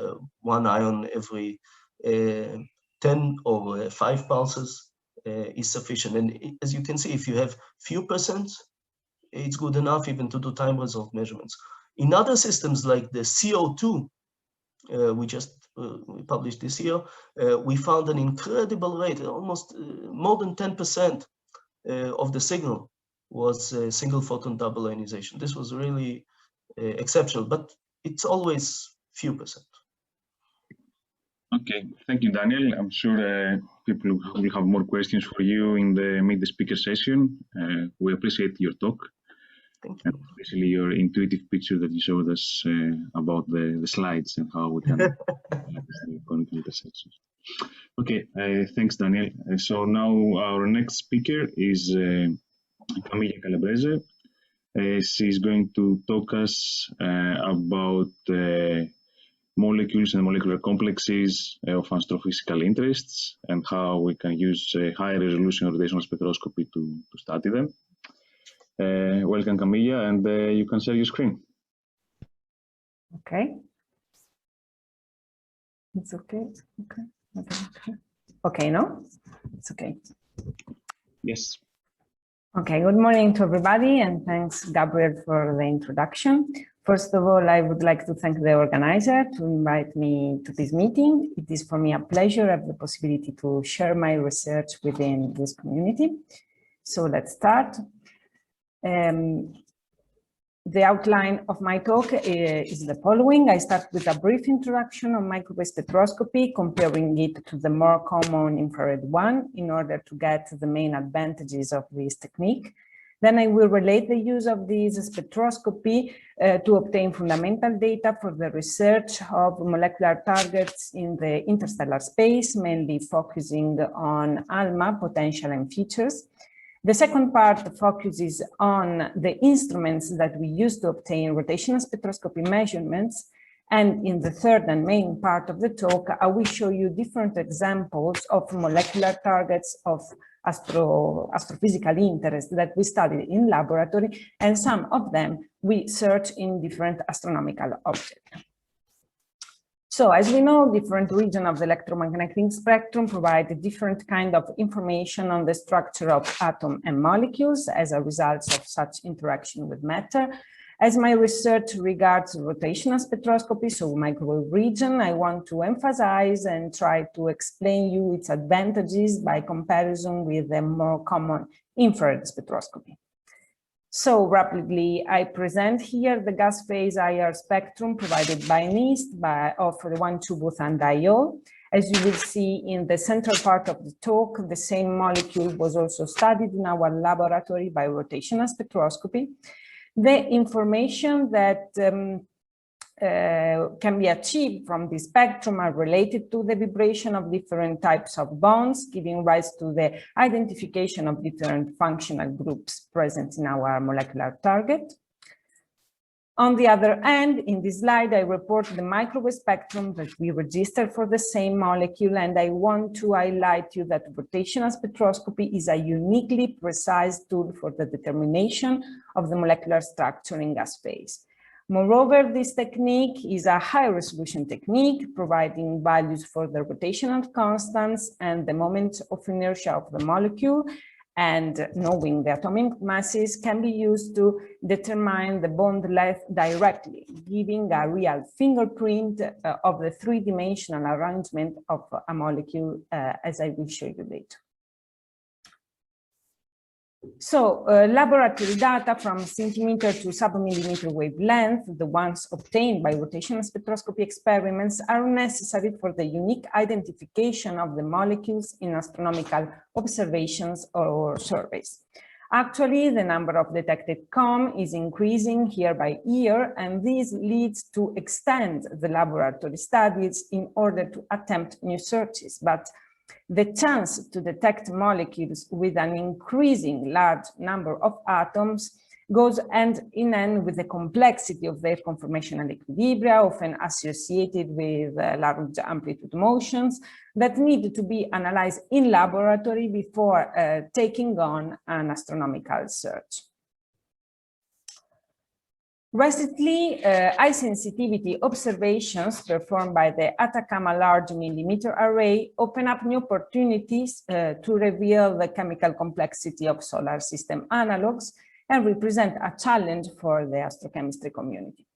1 ion every 10 or 5 pulses is sufficient. And as you can see, if you have few percent, it's good enough even to do time result measurements. In other systems like the CO2, we published this year, we found an incredible rate, almost more than 10% of the signal was single photon double ionization. This was really exceptional, but it's always few percent. Okay, thank you, Daniel. I'm sure people will have more questions for you in the Meet the Speaker session. We appreciate your talk. Thank you. And especially your intuitive picture that you showed us about the slides and how we can the conical intersections. Okay, thanks, Daniel. So now our next speaker is Camilla Calabrese. She's going to talk us about molecules and molecular complexes of astrophysical interests and how we can use high resolution rotational spectroscopy to study them. Welcome, Camilla, and you can share your screen. Okay. It's okay. Okay. Okay. Okay, no? It's okay. Yes. Okay, good morning to everybody, and thanks, Gabriel, for the introduction. First of all, I would like to thank the organizer to invite me to this meeting. It is for me a pleasure to have the possibility to share my research within this community. So let's start. The outline of my talk is the following. I start with a brief introduction on microwave spectroscopy, comparing it to the more common infrared one in order to get the main advantages of this technique. Then I will relate the use of this spectroscopy to obtain fundamental data for the research of molecular targets in the interstellar space, mainly focusing on ALMA potential and features. The second part focuses on the instruments that we use to obtain rotational spectroscopy measurements. And in the third and main part of the talk, I will show you different examples of molecular targets of astrophysical interest that we studied in laboratory, and some of them we search in different astronomical objects. So as we know, different regions of the electromagnetic spectrum provide different kind of information on the structure of atoms and molecules as a result of such interaction with matter. As my research regards rotational spectroscopy, so microwave region, I want to emphasize and try to explain you its advantages by comparison with the more common infrared spectroscopy. So rapidly, I present here the gas phase IR spectrum provided by NIST of the 1,2 Busan diode. As you will see in the central part of the talk, the same molecule was also studied in our laboratory by rotational spectroscopy. The information that can be achieved from the spectrum are related to the vibration of different types of bonds, giving rise to the identification of different functional groups present in our molecular target. On the other hand, in this slide, I report the microwave spectrum that we registered for the same molecule, and I want to highlight you that rotational spectroscopy is a uniquely precise tool for the determination of the molecular structure in gas phase. Moreover, this technique is a high-resolution technique, providing values for the rotational constants and the moment of inertia of the molecule, and knowing the atomic masses can be used to determine the bond length directly, giving a real fingerprint of the three-dimensional arrangement of a molecule, as I will show you later. So laboratory data from centimeter to sub-millimeter wavelength, the ones obtained by rotational spectroscopy experiments, are necessary for the unique identification of the molecules in astronomical observations or surveys. Actually, the number of detected COM is increasing year by year, and this leads to extend the laboratory studies in order to attempt new searches. But the chance to detect molecules with an increasing large number of atoms goes hand in hand with the complexity of their conformational equilibria, often associated with large amplitude motions that need to be analyzed in laboratory before taking on an astronomical search. Recently, high sensitivity observations performed by the Atacama Large Millimeter Array open up new opportunities to reveal the chemical complexity of solar system analogs and represent a challenge for the astrochemistry community.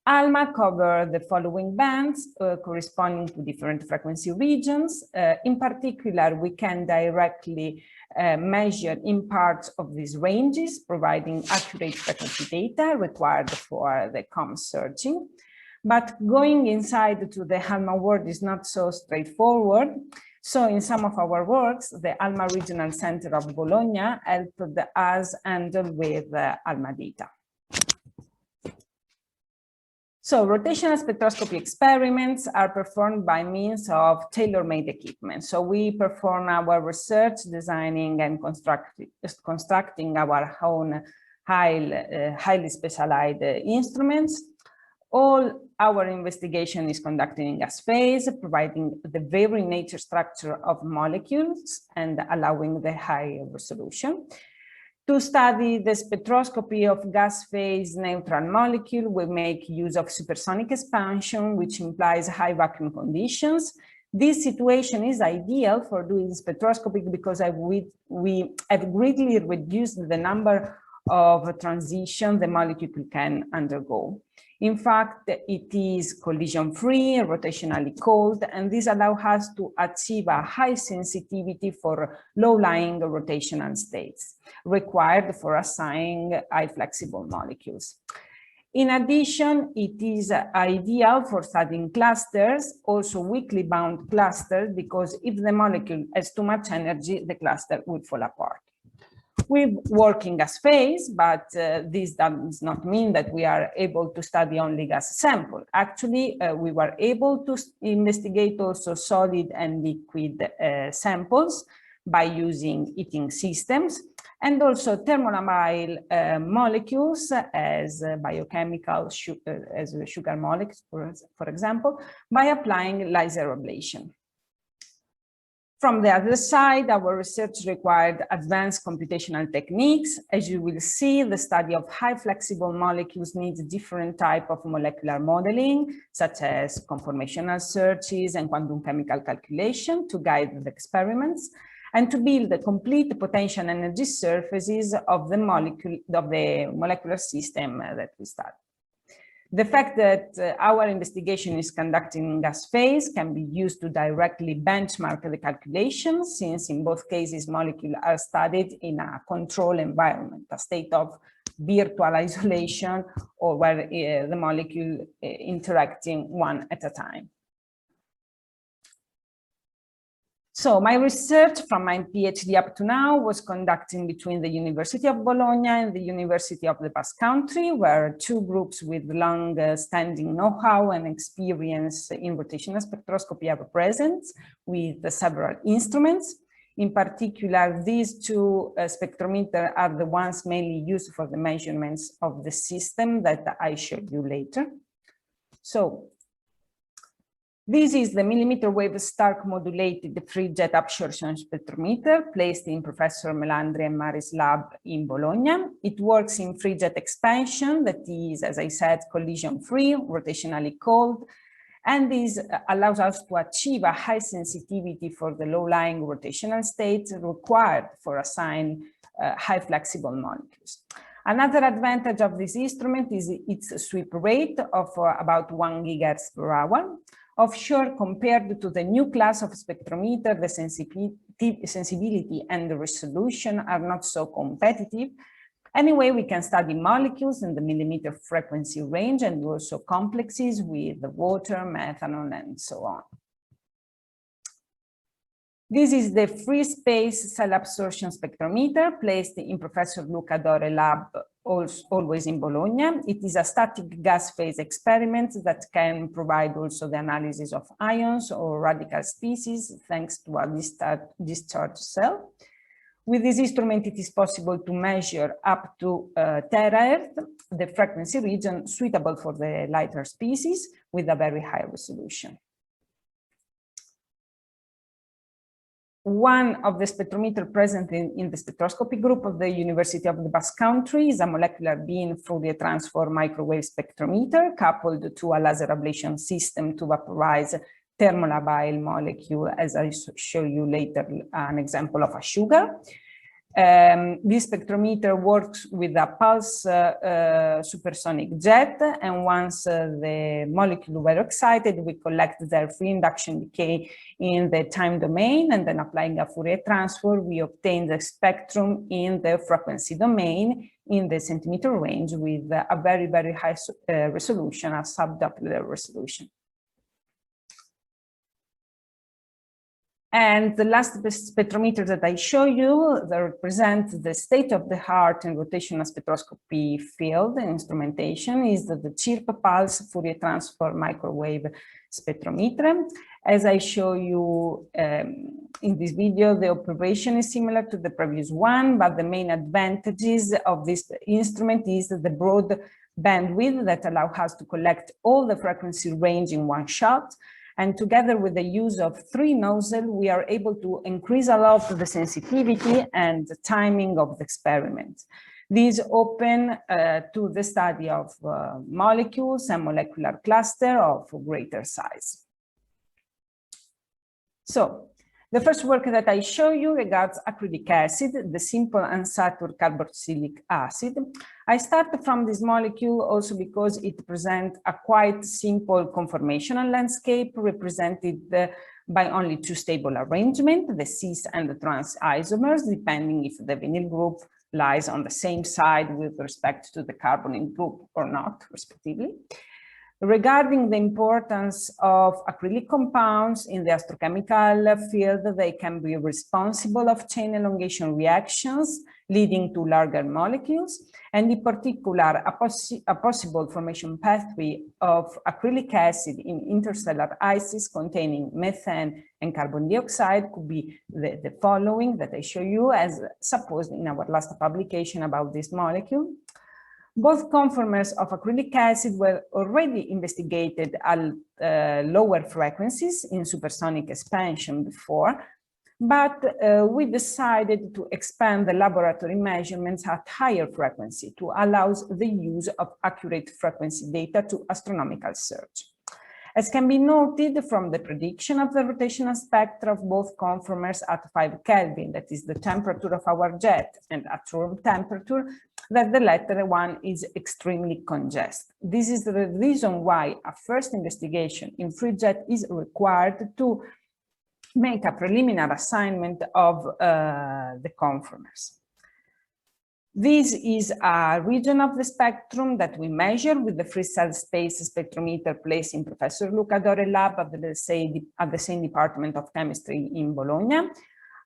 ALMA covers the following bands corresponding to different frequency regions. In particular, we can directly measure in parts of these ranges, providing accurate frequency data required for the COM searching. But going inside to the ALMA world is not so straightforward. So in some of our works, the ALMA Regional Center of Bologna helped us handle with ALMA data. So rotational spectroscopy experiments are performed by means of tailor-made equipment. So we perform our research designing and constructing our own highly specialized instruments. All our investigation is conducted in gas phase, providing the very nature structure of molecules and allowing the high resolution. To study the spectroscopy of gas phase neutral molecule, we make use of supersonic expansion, which implies high vacuum conditions. This situation is ideal for doing spectroscopy because we have greatly reduced the number of transitions the molecule can undergo. In fact, it is collision-free, rotationally cold, and this allows us to achieve a high sensitivity for low-lying rotational states required for assigning high flexible molecules. In addition, it is ideal for studying clusters, also weakly bound clusters, because if the molecule has too much energy, the cluster will fall apart. We're working as phase, but this does not mean that we are able to study only gas sample. Actually, we were able to investigate also solid and liquid samples by using heating systems, and also thermolabile molecules as biochemical as sugar molecules, for example, by applying laser ablation. From the other side, our research required advanced computational techniques. As you will see, the study of high flexible molecules needs different type of molecular modeling, such as conformational searches and quantum chemical calculation to guide the experiments, and to build the complete potential energy surfaces of the molecular system that we study. The fact that our investigation is conducted in gas phase can be used to directly benchmark the calculations, since in both cases molecules are studied in a control environment, a state of virtual isolation, or where the molecule interacting one at a time. So my research from my PhD up to now was conducting between the University of Bologna and the University of the Basque Country, where two groups with long-standing know-how and experience in rotational spectroscopy are present with several instruments. In particular, these two spectrometers are the ones mainly used for the measurements of the system that I show you later. So, this is the millimeter wave Stark modulated free jet absorption spectrometer placed in Professor Melandri and Mari's lab in Bologna. It works in free jet expansion, that is, as I said, collision free, rotationally cold, and this allows us to achieve a high sensitivity for the low-lying rotational states required for assigning high flexible molecules. Another advantage of this instrument is its sweep rate of about 1 GHz per hour. Offshore, compared to the new class of spectrometer, the sensibility and the resolution are not so competitive. Anyway, we can study molecules in the millimeter frequency range and also complexes with water, methanol, and so on. This is the free space cell absorption spectrometer placed in Professor Luca Dore lab, always in Bologna. It is a static gas phase experiment that can provide also the analysis of ions or radical species thanks to a discharge cell. With this instrument, it is possible to measure up to terahertz, the frequency region suitable for the lighter species with a very high resolution. One of the spectrometers present in the spectroscopy group of the University of the Basque Country is a molecular beam Fourier transform microwave spectrometer coupled to a laser ablation system to vaporize thermolabile molecule, as I show you later an example of a sugar. This spectrometer works with a pulse supersonic jet, and once the molecule were excited, we collect their free induction decay in the time domain, and then applying a Fourier transform, we obtain the spectrum in the frequency domain in the centimeter range with a very, very high resolution, a subdoppler resolution. And the last spectrometer that I show you that represents the state-of-the-art in rotational spectroscopy field and instrumentation is the chirp pulse Fourier transform microwave spectrometer. As I show you in this video, the operation is similar to the previous one, but the main advantages of this instrument is the broad bandwidth that allows us to collect all the frequency range in one shot. And together with the use of 3 nozzles, we are able to increase a lot the sensitivity and the timing of the experiment. These open to the study of molecules and molecular cluster of greater size. So the first work that I show you regards acrylic acid, the simple unsaturated carboxylic acid. I start from this molecule also because it presents a quite simple conformational landscape represented by only two stable arrangements, the cis and the trans isomers, depending if the vinyl group lies on the same side with respect to the carbonyl group or not, respectively. Regarding the importance of acrylic compounds in the astrochemical field, they can be responsible of chain elongation reactions leading to larger molecules, and in particular, a possible formation pathway of acrylic acid in interstellar ices containing methane and carbon dioxide could be the following that I show you as supposed in our last publication about this molecule. Both conformers of acrylic acid were already investigated at lower frequencies in supersonic expansion before, but we decided to expand the laboratory measurements at higher frequency to allow the use of accurate frequency data to astronomical search. As can be noted from the prediction of the rotational spectra of both conformers at 5 Kelvin, that is the temperature of our jet, and at room temperature, that the latter one is extremely congested. This is the reason why a first investigation in free jet is required to make a preliminary assignment of the conformers. This is a region of the spectrum that we measure with the free cell space spectrometer placed in Professor Luca Dore lab at the same Department of Chemistry in Bologna.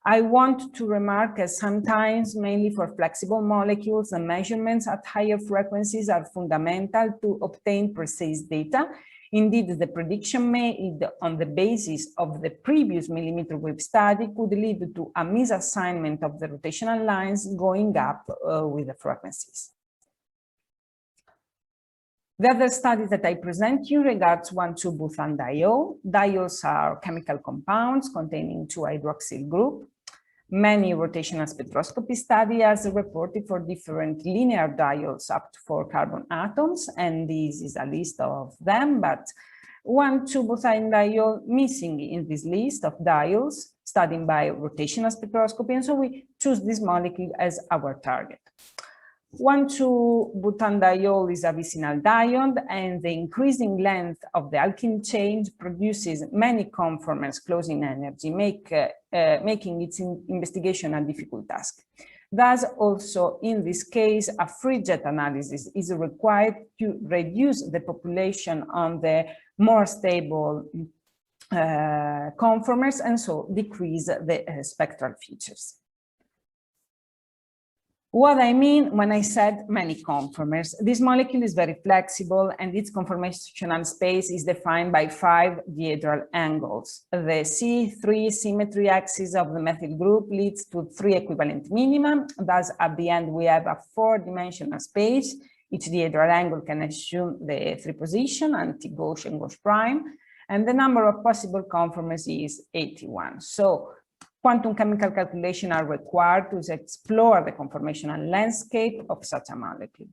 I want to remark that sometimes, mainly for flexible molecules, the measurements at higher frequencies are fundamental to obtain precise data. Indeed, the prediction made on the basis of the previous millimeter wave study could lead to a misassignment of the rotational lines going up with the frequencies. The other study that I present you regards 1,2-butanediol. Diols are chemical compounds containing 2-hydroxyl group. Many rotational spectroscopy studies reported for different linear diols up to 4 carbon atoms, and this is a list of them, but 1,2-butanediol missing in this list of diols studied by rotational spectroscopy, and so we choose this molecule as our target. 1,2-butanediol is a vicinal diode, and the increasing length of the alkene chain produces many conformers close in energy, making its investigation a difficult task. Thus, also in this case, a free jet analysis is required to reduce the population on the more stable conformers and so decrease the spectral features. What I mean when I said many conformers, this molecule is very flexible and its conformational space is defined by 5 dihedral angles. The C3 symmetry axis of the methyl group leads to 3 equivalent minima. Thus, at the end, we have a 4-dimensional space. Each dihedral angle can assume the 3 position, anti-gauche and gauche prime, and the number of possible conformers is 81. So, quantum chemical calculations are required to explore the conformational landscape of such a molecule.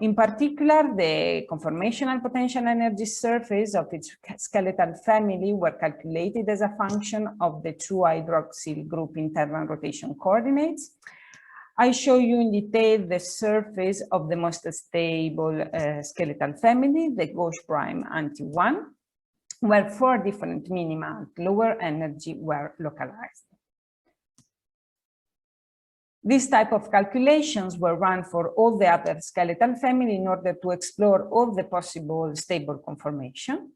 In particular, the conformational potential energy surface of its skeletal family were calculated as a function of the 2-hydroxyl group internal rotation coordinates. I show you in detail the surface of the most stable skeletal family, the gauche prime anti-1, where 4 different minima at lower energy were localized. This type of calculations were run for all the other skeletal family in order to explore all the possible stable conformation.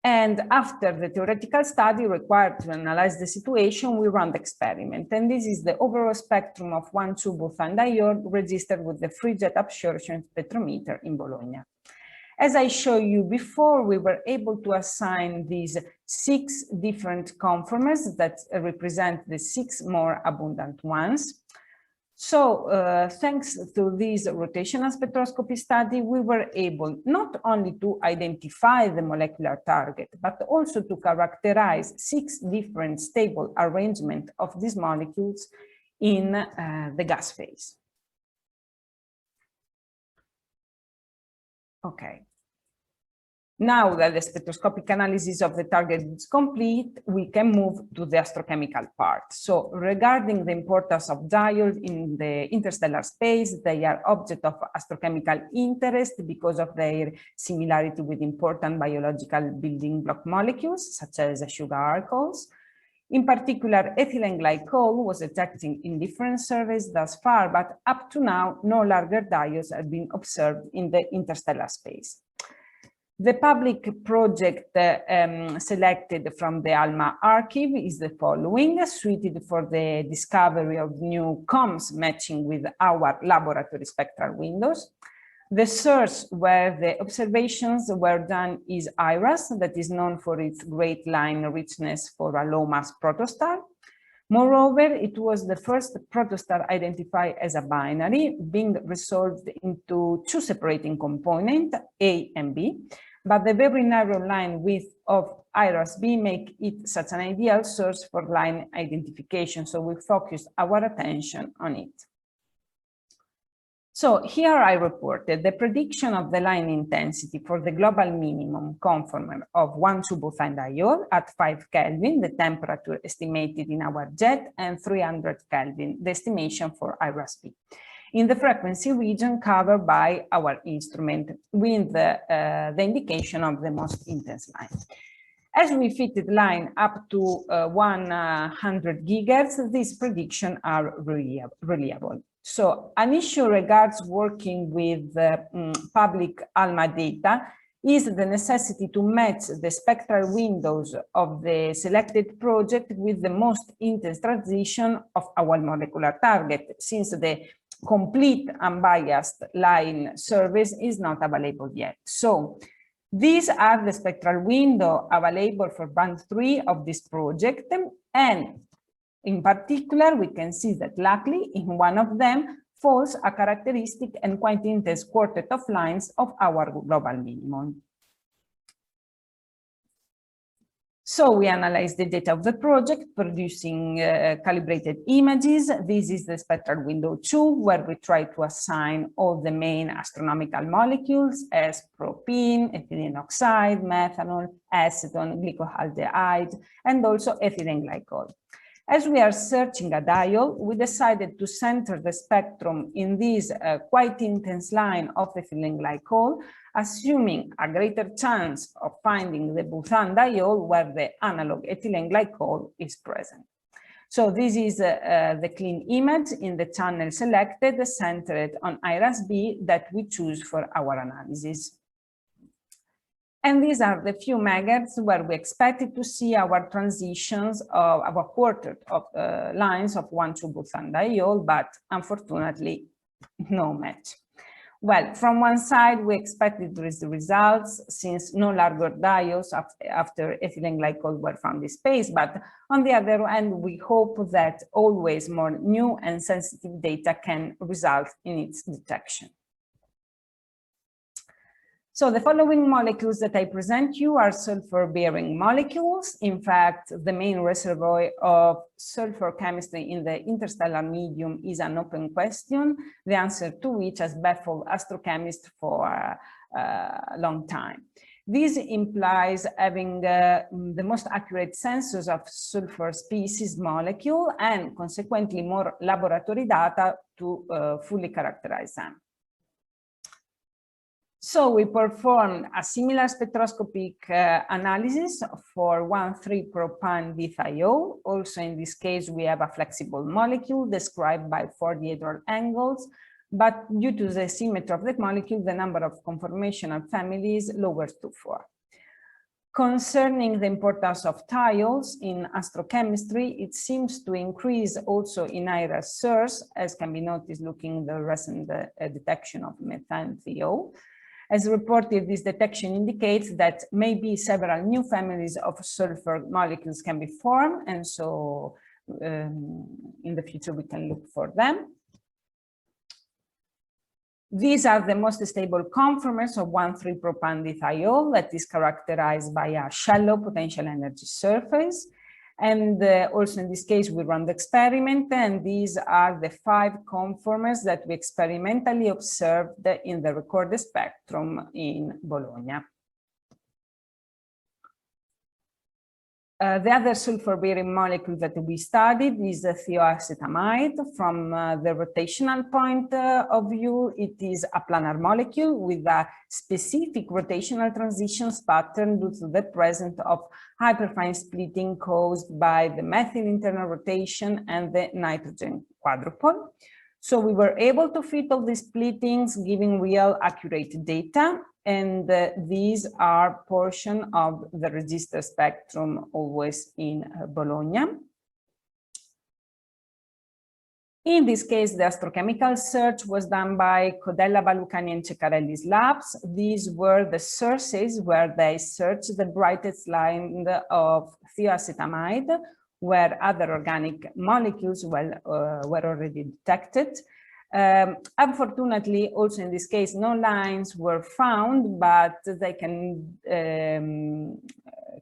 And after the theoretical study required to analyze the situation, we run the experiment. And this is the overall spectrum of 1,2-butanediol registered with the free jet absorption spectrometer in Bologna. As I showed you before, we were able to assign these 6 different conformers that represent the 6 more abundant ones. So thanks to this rotational spectroscopy study, we were able not only to identify the molecular target, but also to characterize 6 different stable arrangements of these molecules in the gas phase. Okay. Now that the spectroscopic analysis of the target is complete, we can move to the astrochemical part. So regarding the importance of diodes in the interstellar space, they are object of astrochemical interest because of their similarity with important biological building block molecules, such as sugar alcohols. In particular, ethylene glycol was detected in different surveys thus far, but up to now, no larger diodes have been observed in the interstellar space. The public project selected from the ALMA archive is the following, suited for the discovery of new COMs matching with our laboratory spectral windows. The source where the observations were done is IRAS, that is known for its great line richness for a low mass protostar. Moreover, it was the first protostar identified as a binary, being resolved into two separating components, A and B, but the very narrow line width of IRAS-B make it such an ideal source for line identification, so we focused our attention on it. So here I reported the prediction of the line intensity for the global minimum conformer of 1,2-butane diode at 5 Kelvin, the temperature estimated in our jet, and 300 Kelvin, the estimation for IRAS-B, in the frequency region covered by our instrument, with the indication of the most intense line. As we fitted line up to 100 gigahertz, these predictions are reliable. So an issue regards working with public ALMA data is the necessity to match the spectral windows of the selected project with the most intense transition of our molecular target, since the complete unbiased line service is not available yet. So these are the spectral window available for band 3 of this project, and in particular, we can see that luckily in one of them falls a characteristic and quite intense quartet of lines of our global minimum. So we analyzed the data of the project, producing calibrated images. This is the spectral window 2, where we try to assign all the main astronomical molecules as propene, ethylene oxide, methanol, acetone, glycoaldehyde, and also ethylene glycol. As we are searching a diol, we decided to center the spectrum in this quite intense line of ethylene glycol, assuming a greater chance of finding the butane diol where the analog ethylene glycol is present. So this is the clean image in the channel selected, centered on IRAS-B that we choose for our analysis. And these are the few megahertz where we expected to see our transitions of our quartet of lines of 1,2-butane diol, but unfortunately, no match. Well, from one side, we expected the results since no larger diodes after ethylene glycol were found in space, but on the other hand, we hope that always more new and sensitive data can result in its detection. So the following molecules that I present you are sulfur-bearing molecules. In fact, the main reservoir of sulfur chemistry in the interstellar medium is an open question, the answer to which has baffled astrochemists for a long time. This implies having the most accurate sensors of sulfur species molecule and consequently more laboratory data to fully characterize them. So we performed a similar spectroscopic analysis for 1,3-propan-dithiol. Also in this case, we have a flexible molecule described by 4 dihedral angles, but due to the symmetry of the molecule, the number of conformational families lowers to 4. Concerning the importance of thiols in astrochemistry, it seems to increase also in IRAS source, as can be noticed looking at the recent detection of methanethiol. As reported, this detection indicates that maybe several new families of sulfur molecules can be formed, and so in the future we can look for them. These are the most stable conformers of 1,3-propan-dithiol that is characterized by a shallow potential energy surface. And also in this case, we run the experiment, and these are the 5 conformers that we experimentally observed in the recorded spectrum in Bologna. The other sulfur-bearing molecule that we studied is the thioacetamide. From the rotational point of view, it is a planar molecule with a specific rotational transitions pattern due to the presence of hyperfine splitting caused by the methyl internal rotation and the nitrogen quadrupole. So we were able to fit all these splittings, giving real accurate data. And these are portion of the register spectrum always in Bologna. In this case, the astrochemical search was done by Codella, Balucani, and Ceccarelli's labs. These were the sources where they searched the brightest line of thioacetamide, where other organic molecules were already detected. Unfortunately, also in this case, no lines were found, but they can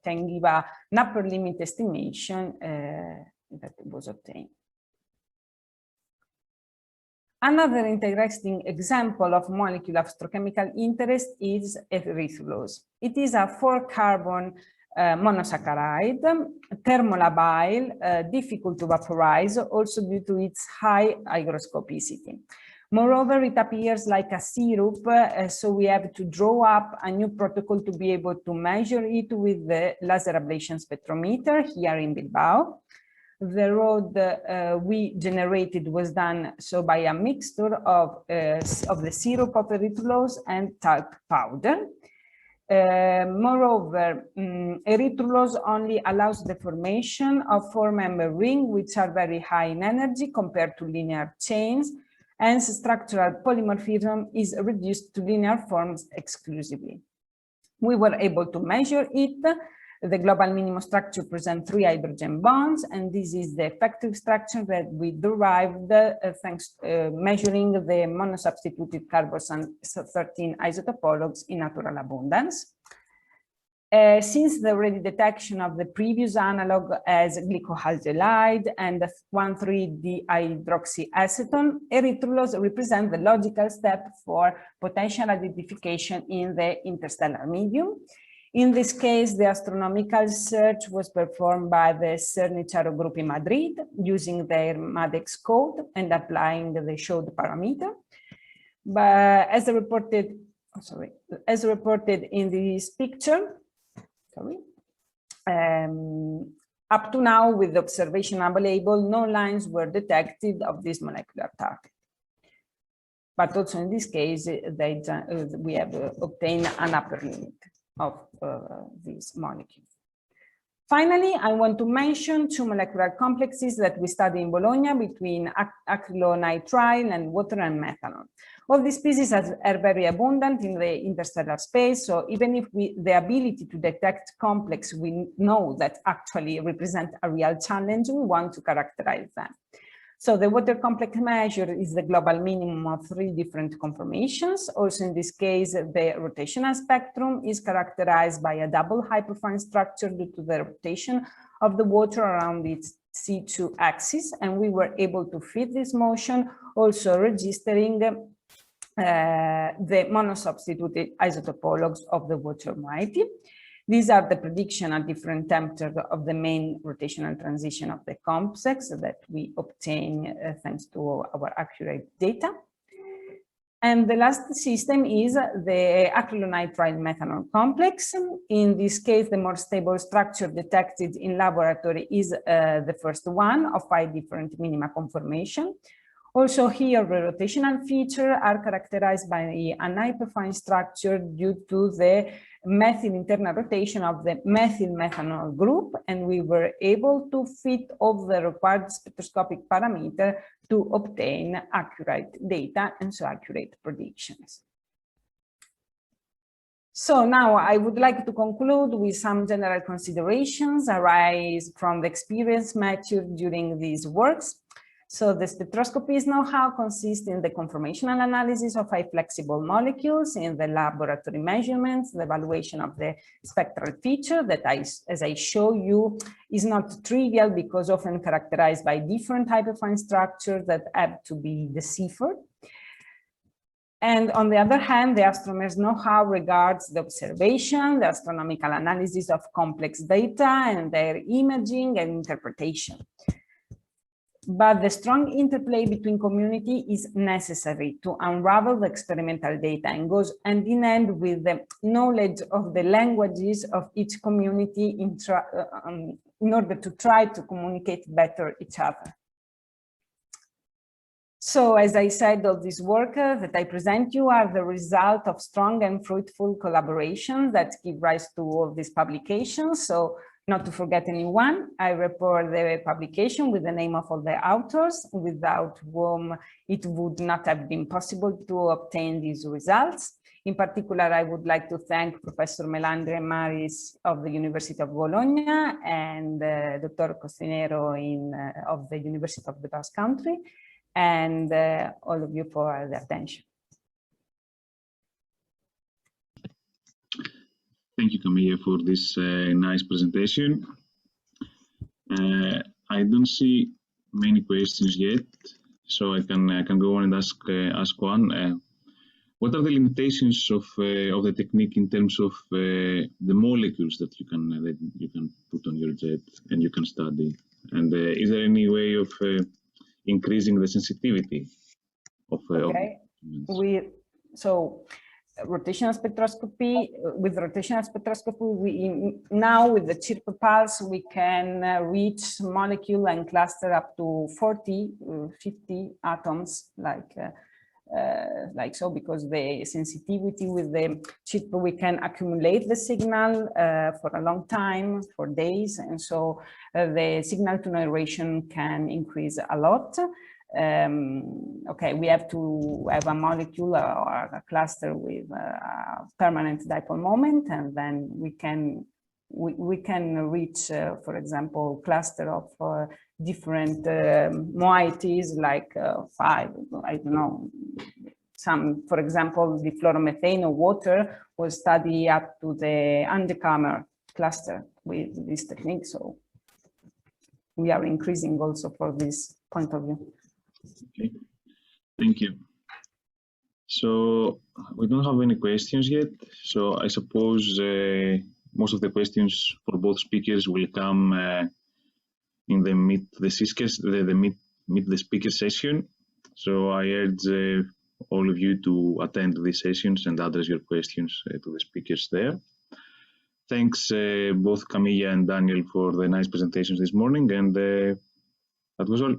give an upper limit estimation that was obtained. Another interesting example of molecule of astrochemical interest is erythrulose. It is a 4-carbon monosaccharide, thermolabile, difficult to vaporize, also due to its high hygroscopicity. Moreover, it appears like a syrup, so we have to draw up a new protocol to be able to measure it with the laser ablation spectrometer here in Bilbao. The road we generated was done so by a mixture of the syrup of erythrulose and talc powder. Moreover, erythrulose only allows the formation of 4-member rings, which are very high in energy compared to linear chains, hence structural polymorphism is reduced to linear forms exclusively. We were able to measure it. The global minimum structure presents 3 hydrogen bonds, and this is the effective structure that we derived thanks measuring the monosubstituted carbon 13 isotopologues in natural abundance. Since the already detection of the previous analog as glycohaldehyde and 1,3-dihydroxyacetone, erythrulose represents the logical step for potential identification in the interstellar medium. In this case, the astronomical search was performed by the CERN group in Madrid using their MADEX code and applying the showed parameter. But as reported in this picture, up to now, with the observation available, no lines were detected of this molecular target. But also in this case, we have obtained an upper limit of this molecule. Finally, I want to mention 2 molecular complexes that we study in Bologna between acrylonitrile and water and methanol. All these species are very abundant in the interstellar space, so even if the ability to detect complex we know that actually represent a real challenge, we want to characterize them. So the water complex measure is the global minimum of 3 different conformations. Also in this case, the rotational spectrum is characterized by a double hyperfine structure due to the rotation of the water around its C2 axis. And we were able to fit this motion, also registering the monosubstituted isotopologues of the water moiety. These are the prediction at different temperatures of the main rotational transition of the complex that we obtain thanks to our accurate data. And the last system is the acrylonitrile methanol complex. In this case, the more stable structure detected in laboratory is the first one of 5 different minima conformation. Also here, the rotational features are characterized by an hyperfine structure due to the methyl internal rotation of the methyl methanol group, and we were able to fit all the required spectroscopic parameters to obtain accurate data and so accurate predictions. So now I would like to conclude with some general considerations arise from the experience matured during these works. So the spectroscopy's know-how consists in the conformational analysis of high flexible molecules, in the laboratory measurements, the evaluation of the spectral feature that, as I show you, is not trivial because often characterized by different hyperfine structures that have to be deciphered. And on the other hand, the astronomer's know-how regards the observation, the astronomical analysis of complex data, and their imaging and interpretation. But the strong interplay between community is necessary to unravel the experimental data and goes hand in hand with the knowledge of the languages of each community in order to try to communicate better each other. So, as I said, all this work that I present you are the result of strong and fruitful collaboration that give rise to all these publications. So, not to forget anyone, I report the publication with the name of all the authors, without whom it would not have been possible to obtain these results. In particular, I would like to thank Professor Melandri and Maris of the University of Bologna and Dr. Costinero of the University of the Basque Country, and all of you for the attention. Thank you, Camilla, for this nice presentation. I don't see many questions yet, so I can go on and ask one. What are the limitations of the technique in terms of the molecules that you can put on your jet and you can study? And is there any way of increasing the sensitivity of rotational spectroscopy, with rotational spectroscopy, now with the chirp pulse, we can reach molecule and cluster up to 40, 50 atoms, like so, because the sensitivity with the chip, we can accumulate the signal for a long time, for days, and so the signal to narration can increase a lot. Okay, we have to have a molecule or a cluster with a permanent dipole moment, and then we can reach, for example, cluster of different moieties, like 5, I don't know, some, for example, the fluoromethane or water was studied up to the Underkammer cluster with this technique. So we are increasing also for this point of view. Okay, thank you. So we don't have any questions yet. So I suppose most of the questions for both speakers will come in the meet the speaker session. So I urge all of you to attend these sessions and address your questions to the speakers there. Thanks both Camilla and Daniel for the nice presentations this morning, and that was all.